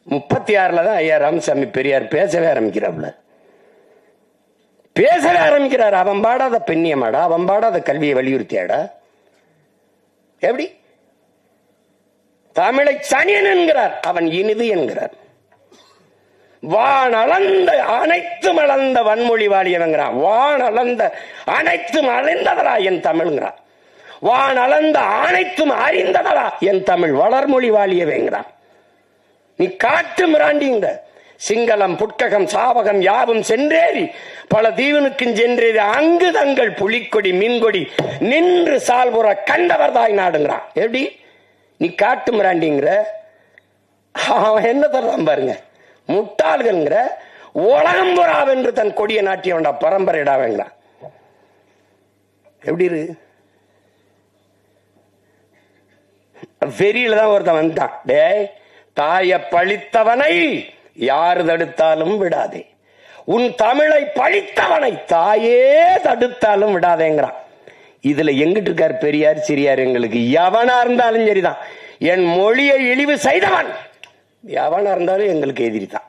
36 தான் ஐயா ராமசாமி பெரியார் பேசவே ஆரம்பிக்கிறாப்ல. பேசவே ஆரம்பிக்கிறார். அவன் பாடாத பெண்ணியமாடா, அவன் பாடாத கல்வியை வலியுறுத்தியாடா? எப்படி? தமிழை சனியன் என்கிறார், அவன் இனிது என்கிறார். வான் அளந்த அனைத்தும் அளந்த வன்மொழி வாழியவங்கிறான். வான் அளந்த அனைத்தும் அழிந்ததரா என் தமிழ்ங்கிறான். வான் அளந்த அனைத்தும் அறிந்ததரா என் தமிழ் வளர்மொழி வாழியவேங்கிறான். நீ காட்டு மிராண்டிங்க. சிங்களம் புட்ககம் சாவகம் யாவும் சென்றேறி பல தீவனுக்கும் சென்றேறி அங்கு தங்கள் புலிக்கொடி மீன்கொடி நின்று சால்புற கண்டவர் தாய் நாடுங்கிறான். எப்படி? நீ காட்டு மிராண்டிங்கிற. அவன் என்ன தர்றான் பாருங்க. முட்டாள்கள்ங்கிற. உலகம் புறாவென்று தன் கொடிய நாட்டியவன்டா பரம்பரையிடாவேங்கிறான். எப்படி இருக்கு? வெறியில தான் ஒருத்தன் வந்துட்டான். டே, தாய பழித்தவனை யாரு தடுத்தாலும் விடாதே, உன் தமிழை பழித்தவனை தாயே தடுத்தாலும் விடாதேங்கிறான். இதுல எங்கிட்டு இருக்கார் பெரியார் சிறியார்? எங்களுக்கு எவனா இருந்தாலும் சரிதான். என் மொழியை இழிவு செய்தவன் எவனா இருந்தாலும் எங்களுக்கு எதிரிதான்.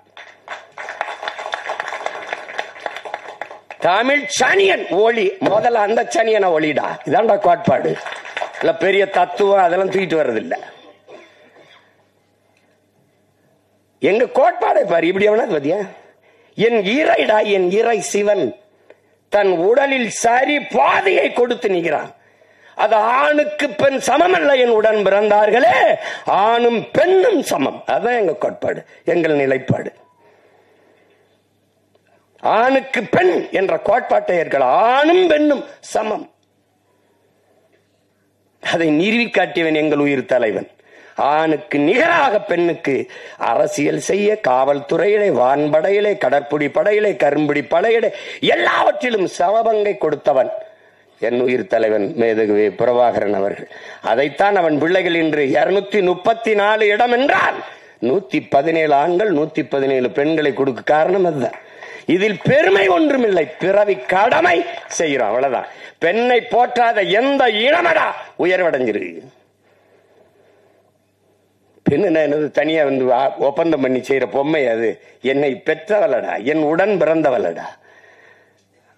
தமிழ் சனியன் ஒளி. முதல்ல அந்த சனியனை ஒளிடா. இதான்டா கோட்பாடு. இல்ல பெரிய தத்துவம் அதெல்லாம் தூக்கிட்டு வர்றதில்லை. எங்க கோட்பாடை பாரு. இப்படி எவனா பாத்தியா? என் இறைடா, என் இறை சிவன் தன் உடலில் சரி பாதையை கொடுத்து நிற்கிறான். அது ஆணுக்கு பெண் சமம் அல்ல. என் உடன் பிறந்தார்களே, ஆணும் பெண்ணும் சமம். அதான் எங்க கோட்பாடு, எங்கள் நிலைப்பாடு. ஆணுக்கு பெண் என்ற கோட்பாட்டை ஏற்கல. ஆணும் பெண்ணும் சமம். அதை நிறுவி காட்டியவன் எங்கள் உயிர் தலைவன். ஆணுக்கு நிகராக பெண்ணுக்கு அரசியல் செய்ய காவல்துறையிலே, வான்படையிலே, கடற்புடி படையிலே, கரும்புடி படையிலே எல்லாவற்றிலும் சமபங்கை கொடுத்தவன் என் உயிர் தலைவன் மேதகுவே பிரபாகரன் அவர்கள். அதைத்தான் அவன் பிள்ளைகள் இன்று 234 இடம் என்றால் 117 ஆண்கள் 117 பெண்களை கொடுக்க காரணம் அதுதான். இதில் பெருமை ஒன்றுமில்லை, பிறவி கடமை செய்கிறோம், அவ்வளவுதான். பெண்ணை போற்றாத எந்த இனமடா உயர்வடைஞ்சிருக்கு. பெண்ணு என்னது தனியா வந்து ஒப்பந்தம் பண்ணி செய்யற பொம்மை அது. என்னை பெற்றவளடா, என் உடன் பிறந்தவளடா.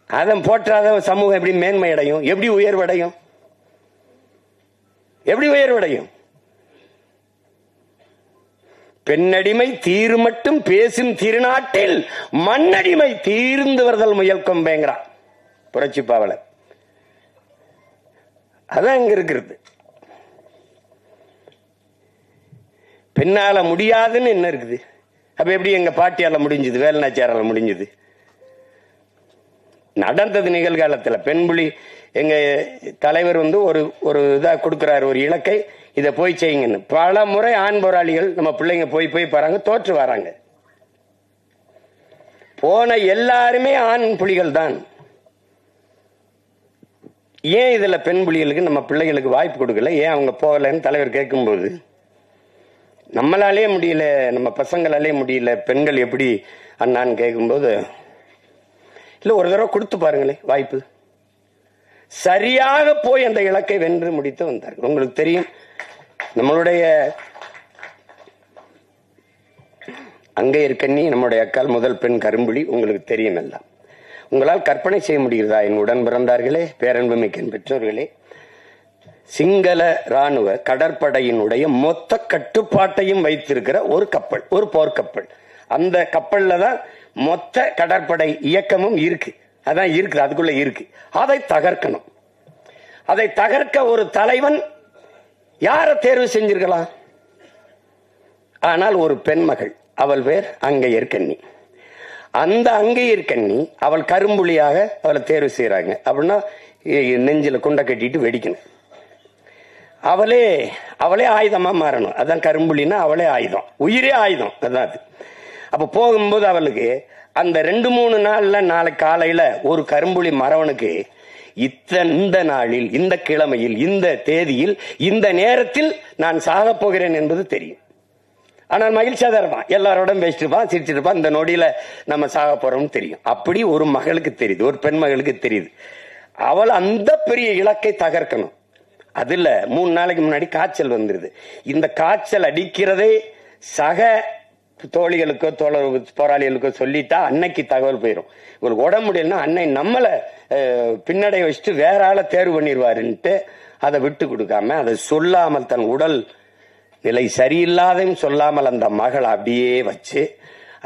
அதன் போற்றாத சமூகம் எப்படி மேன்மை அடையும்? எப்படி உயர்வடையும்? எப்படி உயர்வடையும்? பெண்ணடிமை தீரு மட்டும் பேசும் திருநாட்டில் மண்ணடிமை தீர்ந்து வருதல் முயல் கொம்பேங்கிறான் புரட்சி பாவலர். அதான் இங்க இருக்கிறது. பெண்ணால முடியாதுன்னு என்ன இருக்குது? அப்ப எப்படி எங்க பாட்டியால முடிஞ்சது, வேலுநாச்சியாரால முடிஞ்சது? நடந்தது நிகழ்காலத்துல. பெண்புலி எங்க தலைவர் ஒரு இதா கொடுக்கிறாரு, ஒரு இலக்கை, இதை போய் செய்யுங்கன்னு. பல முறை ஆண் போராளிகள் நம்ம பிள்ளைங்க போய் பாருங்க, தோற்று வராங்க. போன எல்லாருமே ஆண் புலிகள் தான். ஏன் இதுல பெண் புலிகளுக்கு நம்ம பிள்ளைகளுக்கு வாய்ப்பு கொடுக்கல? ஏன் அவங்க போகலன்னு தலைவர் கேட்கும்போது, நம்மளாலே முடியல, நம்ம பசங்களாலே முடியல, பெண்கள் எப்படி அண்ணான்னு கேட்கும்போது, இல்ல ஒரு தடவை கொடுத்து பாருங்களேன் வாய்ப்பு. சரியாக போய் அந்த இலக்கை வென்று முடித்து வந்தார்கள். உங்களுக்கு தெரியும், நம்மளுடைய அங்கையர்கண்ணி நம்முடைய அக்கால் முதல் பெண் கரும்புலி. உங்களுக்கு தெரியும் எல்லாம். உங்களால் கற்பனை செய்ய முடிகிறதா என் உடன் பிறந்தார்களே, பேரன்பு மிக்க பெற்றோர்களே, சிங்கள ராணுவ கடற்படையினுடைய மொத்த கட்டுப்பாட்டையும் வைத்திருக்கிற ஒரு கப்பல், ஒரு போர்க்கப்பல். அந்த கப்பல்ல தான் மொத்த கடற்படை இயக்கமும் இருக்கு. அதான் இருக்குது, அதுக்குள்ள இருக்கு. அதை தகர்க்கணும். அதை தகர்க்க ஒரு தலைவன் யார தேர்வு செஞ்சிருக்கலாம்? ஆனால் ஒரு பெண்மகள், அவள் பேர் அங்கையர்கண்ணி. அந்த அங்கையர்கண்ணி அவள் கரும்புலியாக அவளை தேர்வு செய்யறாங்க. அப்படின்னா நெஞ்சில குண்டை கட்டிட்டு வெடிக்கணும். அவளே ஆயுதமா மாறணும். அதான் கரும்புலின்னா அவளே ஆயுதம், உயிரே ஆயுதம். அதான் அது. அப்ப போகும்போது அவளுக்கு அந்த 2-3 நாள்ல, நாளைக்கு காலையில ஒரு கரும்புலி மறவனுக்கு இந்த நாளில், இந்த கிழமையில், இந்த தேதியில், இந்த நேரத்தில் நான் சாக போகிறேன் என்பது தெரியும். ஆனால் மகிழ்ச்சியா தான் இருப்பான், எல்லாரோட பேசிட்டு இருப்பான், சிரிச்சிட்டு இருப்பான். இந்த நொடியில நம்ம சாக போறோம்னு தெரியும். அப்படி ஒரு மகளுக்கு தெரியுது, ஒரு பெண் மகளுக்கு தெரியுது. அவள் அந்த பெரிய இலக்கை தகர்க்கணும். அதுல 3 நாளைக்கு முன்னாடி காய்ச்சல் வந்துருது. இந்த காய்ச்சல் அடிக்கிறதே சக தோழிகளுக்கோ போராளிகளுக்கோ சொல்லிட்டா அன்னைக்கு தகவல் போயிடும். உங்களுக்கு உடம்பு முடியலன்னா அன்னை நம்மளை பின்னடை வச்சுட்டு வேற ஆளை தேர்வு பண்ணிடுவாருன்ட்டு அதை விட்டு கொடுக்காம, அதை சொல்லாமல், தன் உடல் நிலை சரியில்லாதையும் சொல்லாமல் அந்த மகள் அப்படியே வச்சு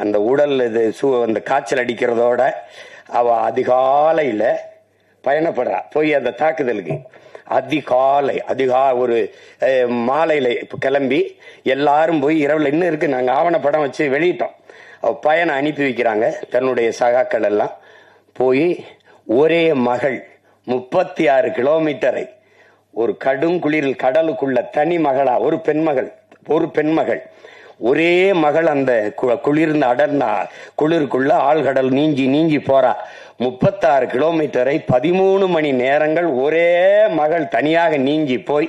அந்த உடல் அந்த காய்ச்சல் அடிக்கிறதோட அவ அதிகாலையில பயணப்படுறா போய் அந்த தாக்குதலுக்கு. ஒரு மாலையில கிளம்பி எல்லாரும் போய் இரவுல இன்னும் இருக்கு, நாங்க ஆவணப்படம் வச்சு வெளியிட்டோம். பயணம் அனுப்பி வைக்கிறாங்க. தன்னுடைய சகாக்கள் எல்லாம் போய் ஒரே மகள் 36 கிலோமீட்டரை ஒரு கடும் குளிரில் கடலுக்குள்ள தனி மகளா, ஒரு பெண்மகள் ஒரே மகள் அந்த குளிர்ந்த அடர்ந்த குளிருக்குள்ள ஆழ்கடல் நீஞ்சி போறா. 36 கிலோமீட்டரை 13 மணி நேரங்கள் ஒரே மகள் தனியாக நீஞ்சி போய்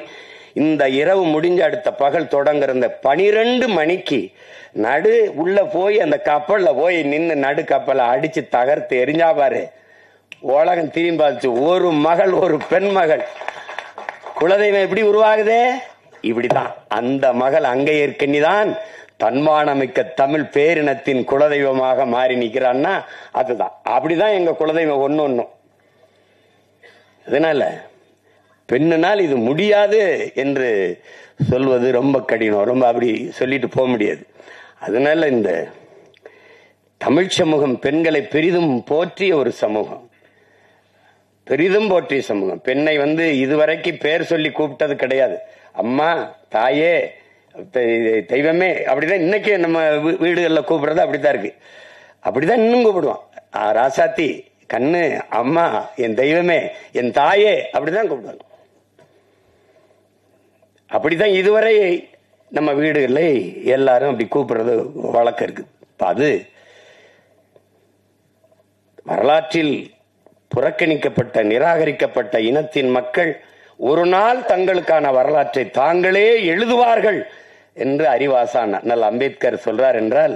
இந்த இரவு முடிஞ்ச அடுத்த பகல் தொடங்குற 12 மணிக்கு நடு உள்ள போய் அந்த கப்பல்ல போய் நின்று நடு கப்பலை அடிச்சு தகர்த்து எரிஞ்சா பாரு. உலகம் திரும்பாச்சு. ஒரு மகள், ஒரு பெண் மகள். குலதெய்வம் எப்படி உருவாகுதே? இப்படிதான். அந்த மகள் அங்கையர்கண்ணிதான் தன்மானமிக்க தமிழ் பேரினத்தின் குலதெய்வமாக மாறி நிக்கிறான்னா அதுதான். அப்படிதான் எங்க குலதெய்வம் ஒன்னும். அதனால பெண்ணுனால் இது முடியாது என்று சொல்வது ரொம்ப கடினம். ரொம்ப அப்படி சொல்லிட்டு போக முடியாது. அதனால இந்த தமிழ் சமூகம் பெண்களை பெரிதும் போற்றிய ஒரு சமூகம், பெரிதும் போற்றிய சமூகம். பெண்ணை இதுவரைக்கும் பேர் சொல்லி கூப்பிட்டது கிடையாது. அம்மா, தாயே, தெய்வமே. அப்படிதான் இன்னைக்கு நம்ம வீடுகள்ல கூப்பிடுறது அப்படித்தான் இருக்கு. அப்படிதான் இன்னும் கூப்பிடுவான். ராசாத்தி, கண்ணு, அம்மா, என் தெய்வமே, என் தாயே, அப்படிதான் கூப்பிடுவாங்க. அப்படிதான் இதுவரை நம்ம வீடுகள்ல எல்லாரும் அப்படி கூப்பிடுறது வழக்கம் இருக்கு. அது வரலாற்றில் புறக்கணிக்கப்பட்ட, நிராகரிக்கப்பட்ட இனத்தின் மக்கள் ஒரு நாள் தங்களுக்கான வரலாற்றை தாங்களே எழுதுவார்கள் என்று அறிவாசான் அண்ணல் அம்பேத்கர் சொல்றார் என்றால்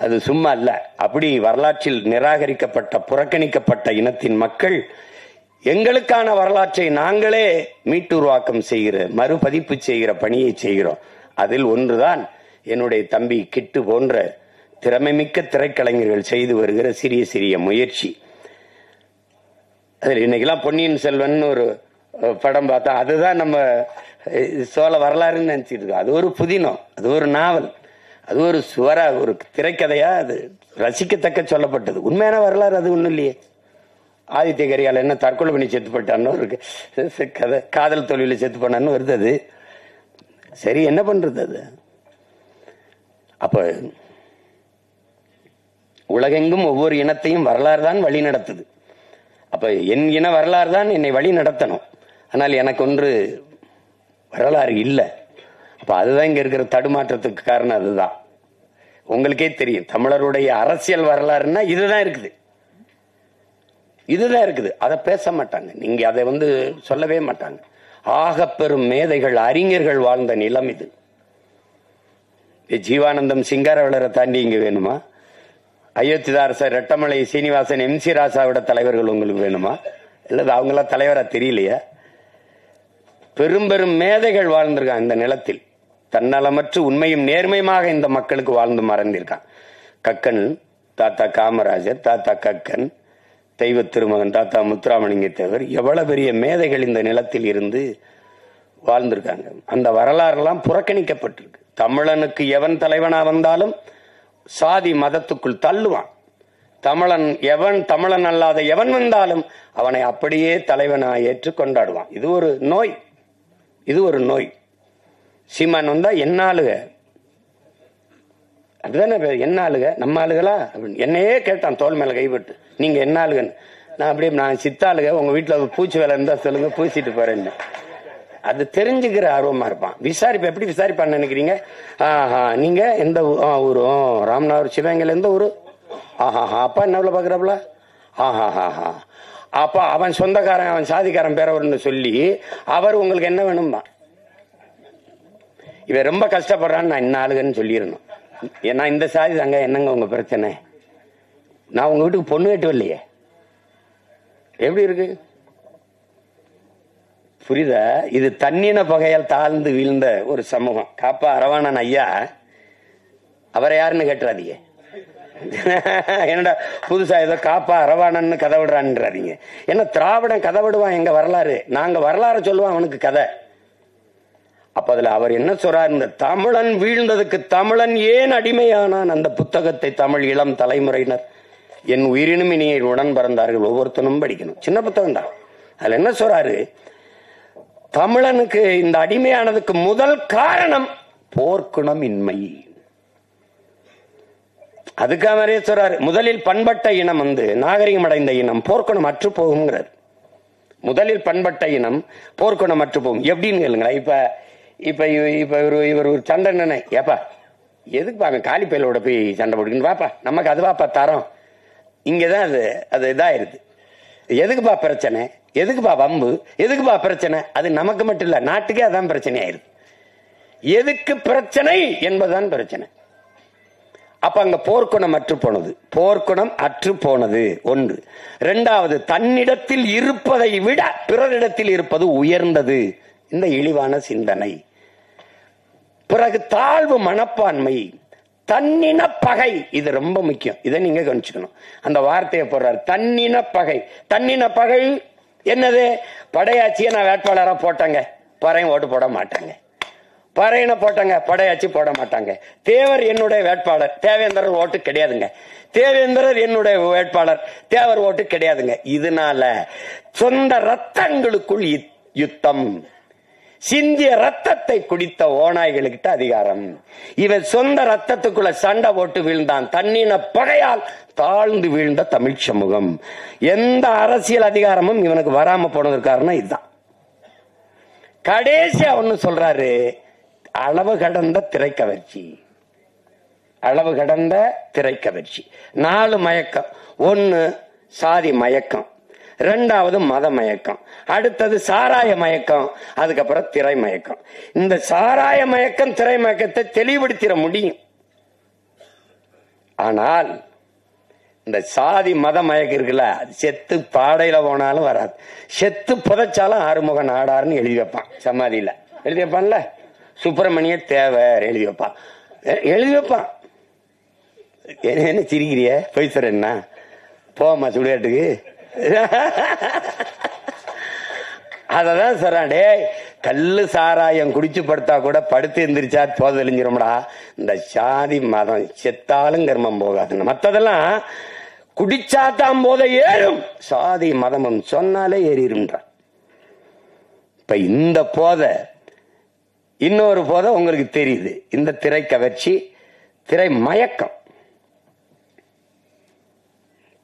அது சும்மா அல்ல. அப்படி வரலாற்றில் நிராகரிக்கப்பட்ட, புறக்கணிக்கப்பட்ட இனத்தின் மக்கள் எங்களுக்கான வரலாற்றை நாங்களே மீட்டுருவாக்கம் செய்கிற, மறுபதிப்பு செய்கிற பணியை செய்கிறோம். அதில் ஒன்றுதான் என்னுடைய தம்பி கிட்டு போன்ற திறமைமிக்க திரைக்கலைஞர்கள் செய்து வருகிற சிறிய சிறிய முயற்சி. அதில் இன்னைக்கெல்லாம் பொன்னியின் செல்வன் ஒரு படம் பார்த்தா அதுதான் நம்ம சோழ வரலாறுன்னு நினைச்சிட்டு இருக்கோம். அது ஒரு புதினம், அது ஒரு நாவல். அது ஒரு ஒரு திரைக்கதையா அது ரசிக்கத்தக்க சொல்லப்பட்டது. உண்மையான வரலாறு அது ஒண்ணும் இல்லையே. ஆதித்ய கரிகால என்ன தற்கொலை பண்ணி செத்து போட்டான்னு இருக்கு கதை, காதல் தொழில செத்து போனான்னு வருது. அது சரி, என்ன பண்றது அது? அப்ப உலகெங்கும் ஒவ்வொரு இனத்தையும் வரலாறு தான் வழி நடத்துது. அப்ப என் இன வரலாறு தான் என்னை வழி நடத்தணும். ஆனால் எனக்கு ஒன்று வரலாறு இல்லை. அப்ப அதுதான் இங்க இருக்கிற தடுமாற்றத்துக்கு காரணம். அதுதான் உங்களுக்கே தெரியும். தமிழருடைய அரசியல் வரலாறுன்னா இதுதான் இருக்குது, இதுதான் இருக்குது. அதை பேச மாட்டாங்க, நீங்க அதை சொல்லவே மாட்டாங்க. ஆகப்பெரும் மேதைகள் அறிஞர்கள் வாழ்ந்த நிலம் இது. ஜீவானந்தம் சிங்காரவேலரை தாண்டி இங்க வேணுமா? அயோத்திதாரசர், ரெட்டமலை சீனிவாசன், MC ராசாவோட தலைவர்கள் உங்களுக்கு வேணுமா? இல்ல அவங்களாம் தலைவரா தெரியலையா? பெரும் பெரும் மேதைகள் வாழ்ந்திருக்காங்க இந்த நிலத்தில். தன்னலமற்று உண்மையும் நேர்மையுமாக இந்த மக்களுக்கு வாழ்ந்து மறந்திருக்கான். கக்கன் தாத்தா காமராஜர், தாத்தா கக்கன், தெய்வ திருமகன் தாத்தா முத்துராமலிங்க தேவர், எவ்வளவு பெரிய மேதைகள் இந்த நிலத்தில் இருந்து வாழ்ந்திருக்காங்க. அந்த வரலாறுலாம் புறக்கணிக்கப்பட்டிருக்கு. தமிழனுக்கு எவன் தலைவனா வந்தாலும் சாதி மதத்துக்குள் தள்ளுவான். தமிழன் அல்லாத எவன் வந்தாலும் அவனை அப்படியே தலைவனா ஏற்று கொண்டாடுவான். இது ஒரு நோய், இது ஒரு நோய். சீமான் வந்தா என்ன ஆளுக, அதுதானே என்ன ஆளுக, நம்ம ஆளுகளா அப்படின்னு என்னையே கேட்டான் தோல் மேல கைப்பட்டு, நீங்க என்ன ஆளுகன்னு. நான் அப்படியே நான் சித்தாளுக, உங்க வீட்டுல பூச்சி வேலை இருந்தா சொல்லுங்க, பூசிட்டு போறேன்னு. அது தெரிஞ்சுக்கிற ஆர்வமா இருப்பான். விசாரிப்பா, எப்படி விசாரிப்பான்னு நினைக்கிறீங்க? நீங்க எந்த ஊரு? ராமநாதபுரம், சிவகங்கையில எந்த ஊரு? அப்பா என்ன பாக்குறாப்ல? அப்பா அவன் சொந்தக்காரன், அவன் சாதிக்காரன் பேரவர்னு சொல்லி அவர் உங்களுக்கு என்ன வேணும்பா. இவன் ரொம்ப கஷ்டப்படுறான்னு நான் என்ன ஆளுகன்னு சொல்லிடணும். ஏன்னா இந்த சாதி தாங்க, என்னங்க உங்க பிரச்சனை? நான் உங்க வீட்டுக்கு பொண்ணு கேட்டு வரலையே. எப்படி இருக்கு புரியுதா? இது தன்னின பகையால் தாழ்ந்து வீழ்ந்த ஒரு சமூகம். காப்பா அரவாணன் ஐயா, அவரை யாருன்னு கேட்டுறாதீங்க. என்னடா புதுசா ஏதோ காப்பா அரவாணன்னு கதை விடுறான்றாதீங்க. ஏன்னா திராவிடன் கதை விடுவான் எங்க வரலாறு, நாங்க வரலாறு சொல்லுவான் அவனுக்கு கதை. அப்ப அதுல அவர் என்ன சொல்றாரு, இந்த தமிழன் வீழ்ந்ததுக்கு தமிழன் ஏன் அடிமையானான், அந்த புத்தகத்தை தமிழ் இளம் தலைமுறையினர் என் உயிரினும் இனியை உடன் பிறந்தார்கள் ஒவ்வொருத்தனும் படிக்கணும். சின்ன புத்தகம் தான். அதுல என்ன சொல்றாரு, தமிழனுக்கு இந்த அடிமையானதுக்கு முதல் காரணம் போர்க்குணம் இன்மை. அதுக்காக மாதிரியே சொல்றாரு, முதலில் பண்பட்ட இனம் நாகரிகம் அடைந்த இனம் போர்க்குணம் அற்று போகுங்கிறார். முதலில் பண்பட்ட இனம் போர்க்குணம் அற்று போகும். எப்படின்னு கேளுங்களா? இவர் ஒரு சண்டை நினை, ஏப்பா எதுக்குப்பா அவன் காலி பயிலோட போய் சண்டை போட்டுக்கின்னு, வாப்பா நமக்கு அது வாப்பா தரோம். இங்கதான் அது இதாயிருது. எதுக்குப்பா பிரச்சனை, எதுக்குப்பா வம்பு, எதுக்குப்பா பிரச்சனை? அது நமக்கு மட்டும் இல்ல, நாட்டுக்கே அதான் பிரச்சனை ஆயிருது. எதுக்கு பிரச்சனை என்பதுதான் பிரச்சனை. அப்ப அங்க போர்க்குணம் அற்று போனது, போர்க்குணம் அற்று போனது ஒன்று. இரண்டாவது, தன்னிடத்தில் இருப்பதை விட பிறரிடத்தில் இருப்பது உயர்ந்தது, இந்த இழிவான சிந்தனை. பிறகு தாழ்வு மனப்பான்மை, தன்னின பகை, இது ரொம்ப முக்கியம். இதை நீங்க கவனிச்சுக்கணும். அந்த வார்த்தையை போடுறாரு, தன்னின பகை. தன்னின பகை என்னது? படையாட்சியை நான் வேட்பாளரா போட்டாங்க, பறையன் ஓட்டு போட மாட்டாங்க. பறையனை போட்டாங்க, படையாட்சி போட மாட்டாங்க. தேவர் என்னுடைய வேட்பாளர், தேவேந்திரர் ஓட்டு கிடையாதுங்க. தேவேந்திரர் என்னுடைய வேட்பாளர், தேவர் ஓட்டு கிடையாதுங்க. இதனால சொந்த ரத்தங்களுக்குள் யுத்தம். சிந்திய ரத்தத்தை குடித்த ஓநாய்களுக்கிட்ட அதிகாரம். இவன் சொந்த ரத்தத்துக்குள்ள சண்டை போட்டு வீழ்ந்தான். தன்னின பகையால் தாழ்ந்து வீழ்ந்த தமிழ் சமூகம். எந்த அரசியல் அதிகாரமும் இவனுக்கு வராம போனதுக்கு காரணம் இதுதான். கடைசியா ஒண்ணு சொல்றாரு, அளவு கடந்த திரைக்கவர்ச்சி. அளவு கடந்த திரைக்கவர்ச்சி. 4 மயக்கம். 1 சாதி மயக்கம், 2வது மத மயக்கம், அடுத்தது சாராய மயக்கம், அதுக்கப்புறம் திரை மயக்கம். இந்த சாராய மயக்கம் திரை மயக்கத்தை தெளிவுபடுத்திட முடியும். ஆனால் இந்த சாதி மத மயக்கம் இருக்குல்ல, செத்து பாடையில போனாலும் வராது. செத்து புதைச்சாலும் ஆறுமுக நாடார்னு எழுதி வைப்பான், சமாதியில எழுதி வைப்பான்ல. சுப்பிரமணிய தேவர் எழுதி வைப்பான், எழுதி வைப்பான். என்ன சிரிக்கிறிய? போய் சார் என்ன போமா சுடுகாட்டுக்கு? அததான் சொல்றான், டே கல்லு சாராயம் குடிச்சு படுத்தா கூட படுத்து எந்திரிச்சா போத தெளிஞ்சிரும்டா. இந்த சாதி மதம் செத்தாலும் கர்மம் போகாது. மத்ததெல்லாம் குடிச்சாத்தான் போத ஏறும், சாதி மதமும் சொன்னாலே ஏறிடும்ன்றா. இப்ப இந்த போதை, இன்னொரு போதை உங்களுக்கு தெரியுது, இந்த திரை கவர்ச்சி, திரை மயக்கம்.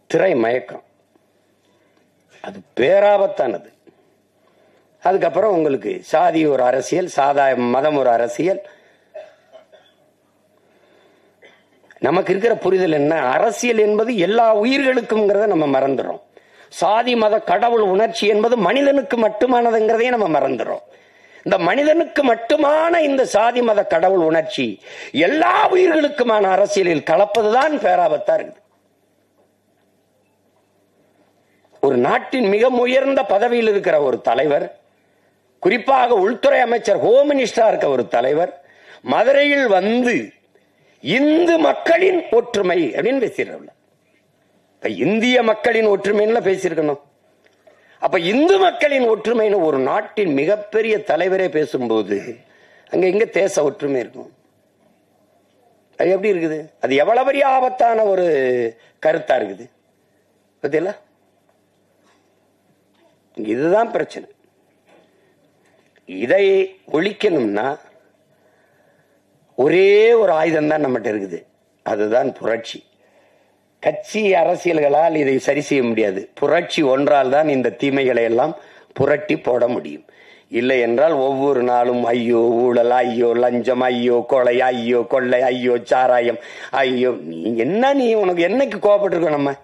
திரை மயக்கம் அது பேராபத்தானது. அதுக்கப்புறம் உங்களுக்கு சாதி ஒரு அரசியல், மதம் ஒரு அரசியல். நமக்கு இருக்கிற புரிதல் என்ன, அரசியல் என்பது எல்லா உயிர்களுக்கும் நம்ம மறந்துடும். சாதி மத கடவுள் உணர்ச்சி என்பது மனிதனுக்கு மட்டுமானதுங்கிறதையும் நம்ம மறந்துடும். இந்த மனிதனுக்கு மட்டுமான இந்த சாதி மத கடவுள் உணர்ச்சி எல்லா உயிர்களுக்குமான அரசியலில் கலப்பதுதான் பேராபத்தா இருக்குது. ஒரு நாட்டின் மிக உயர்ந்த பதவியில் இருக்கிற ஒரு தலைவர், குறிப்பாக உள்துறை அமைச்சர், ஹோம் மினிஸ்டரா இருக்க ஒரு தலைவர் மதுரையில் வந்து இந்து மக்களின் ஒற்றுமை அப்படின்னு பேசிடுற, இந்திய மக்களின் ஒற்றுமைன்னு பேசியிருக்கணும். அப்ப இந்து மக்களின் ஒற்றுமைன்னு ஒரு நாட்டின் மிகப்பெரிய தலைவரே பேசும்போது அங்க எங்க தேச ஒற்றுமை இருக்கும்? அது எப்படி இருக்குது? அது எவ்வளவு பெரிய ஆபத்தான ஒரு கருத்தா இருக்குது பத்தியல. இதுதான் பிரச்சனை. இதை ஒழிக்கணும்னா ஒரே ஒரு ஆயுதம் தான் நம்மகிட்ட இருக்குது, அதுதான் புரட்சி. கட்சி அரசியல்களால் இதை சரி செய்ய முடியாது. புரட்சி ஒன்றால் தான் இந்த தீமைகளை எல்லாம் புரட்டி போட முடியும். இல்லை என்றால் ஒவ்வொரு நாளும் ஐயோ ஊழல், ஐயோ லஞ்சம், ஐயோ கொலை, ஐயோ கொள்ளை, ஐயோ சாராயம், ஐயோ நீ உனக்கு என்னைக்கு கோபப்பட்டிருக்கோம்? நம்ம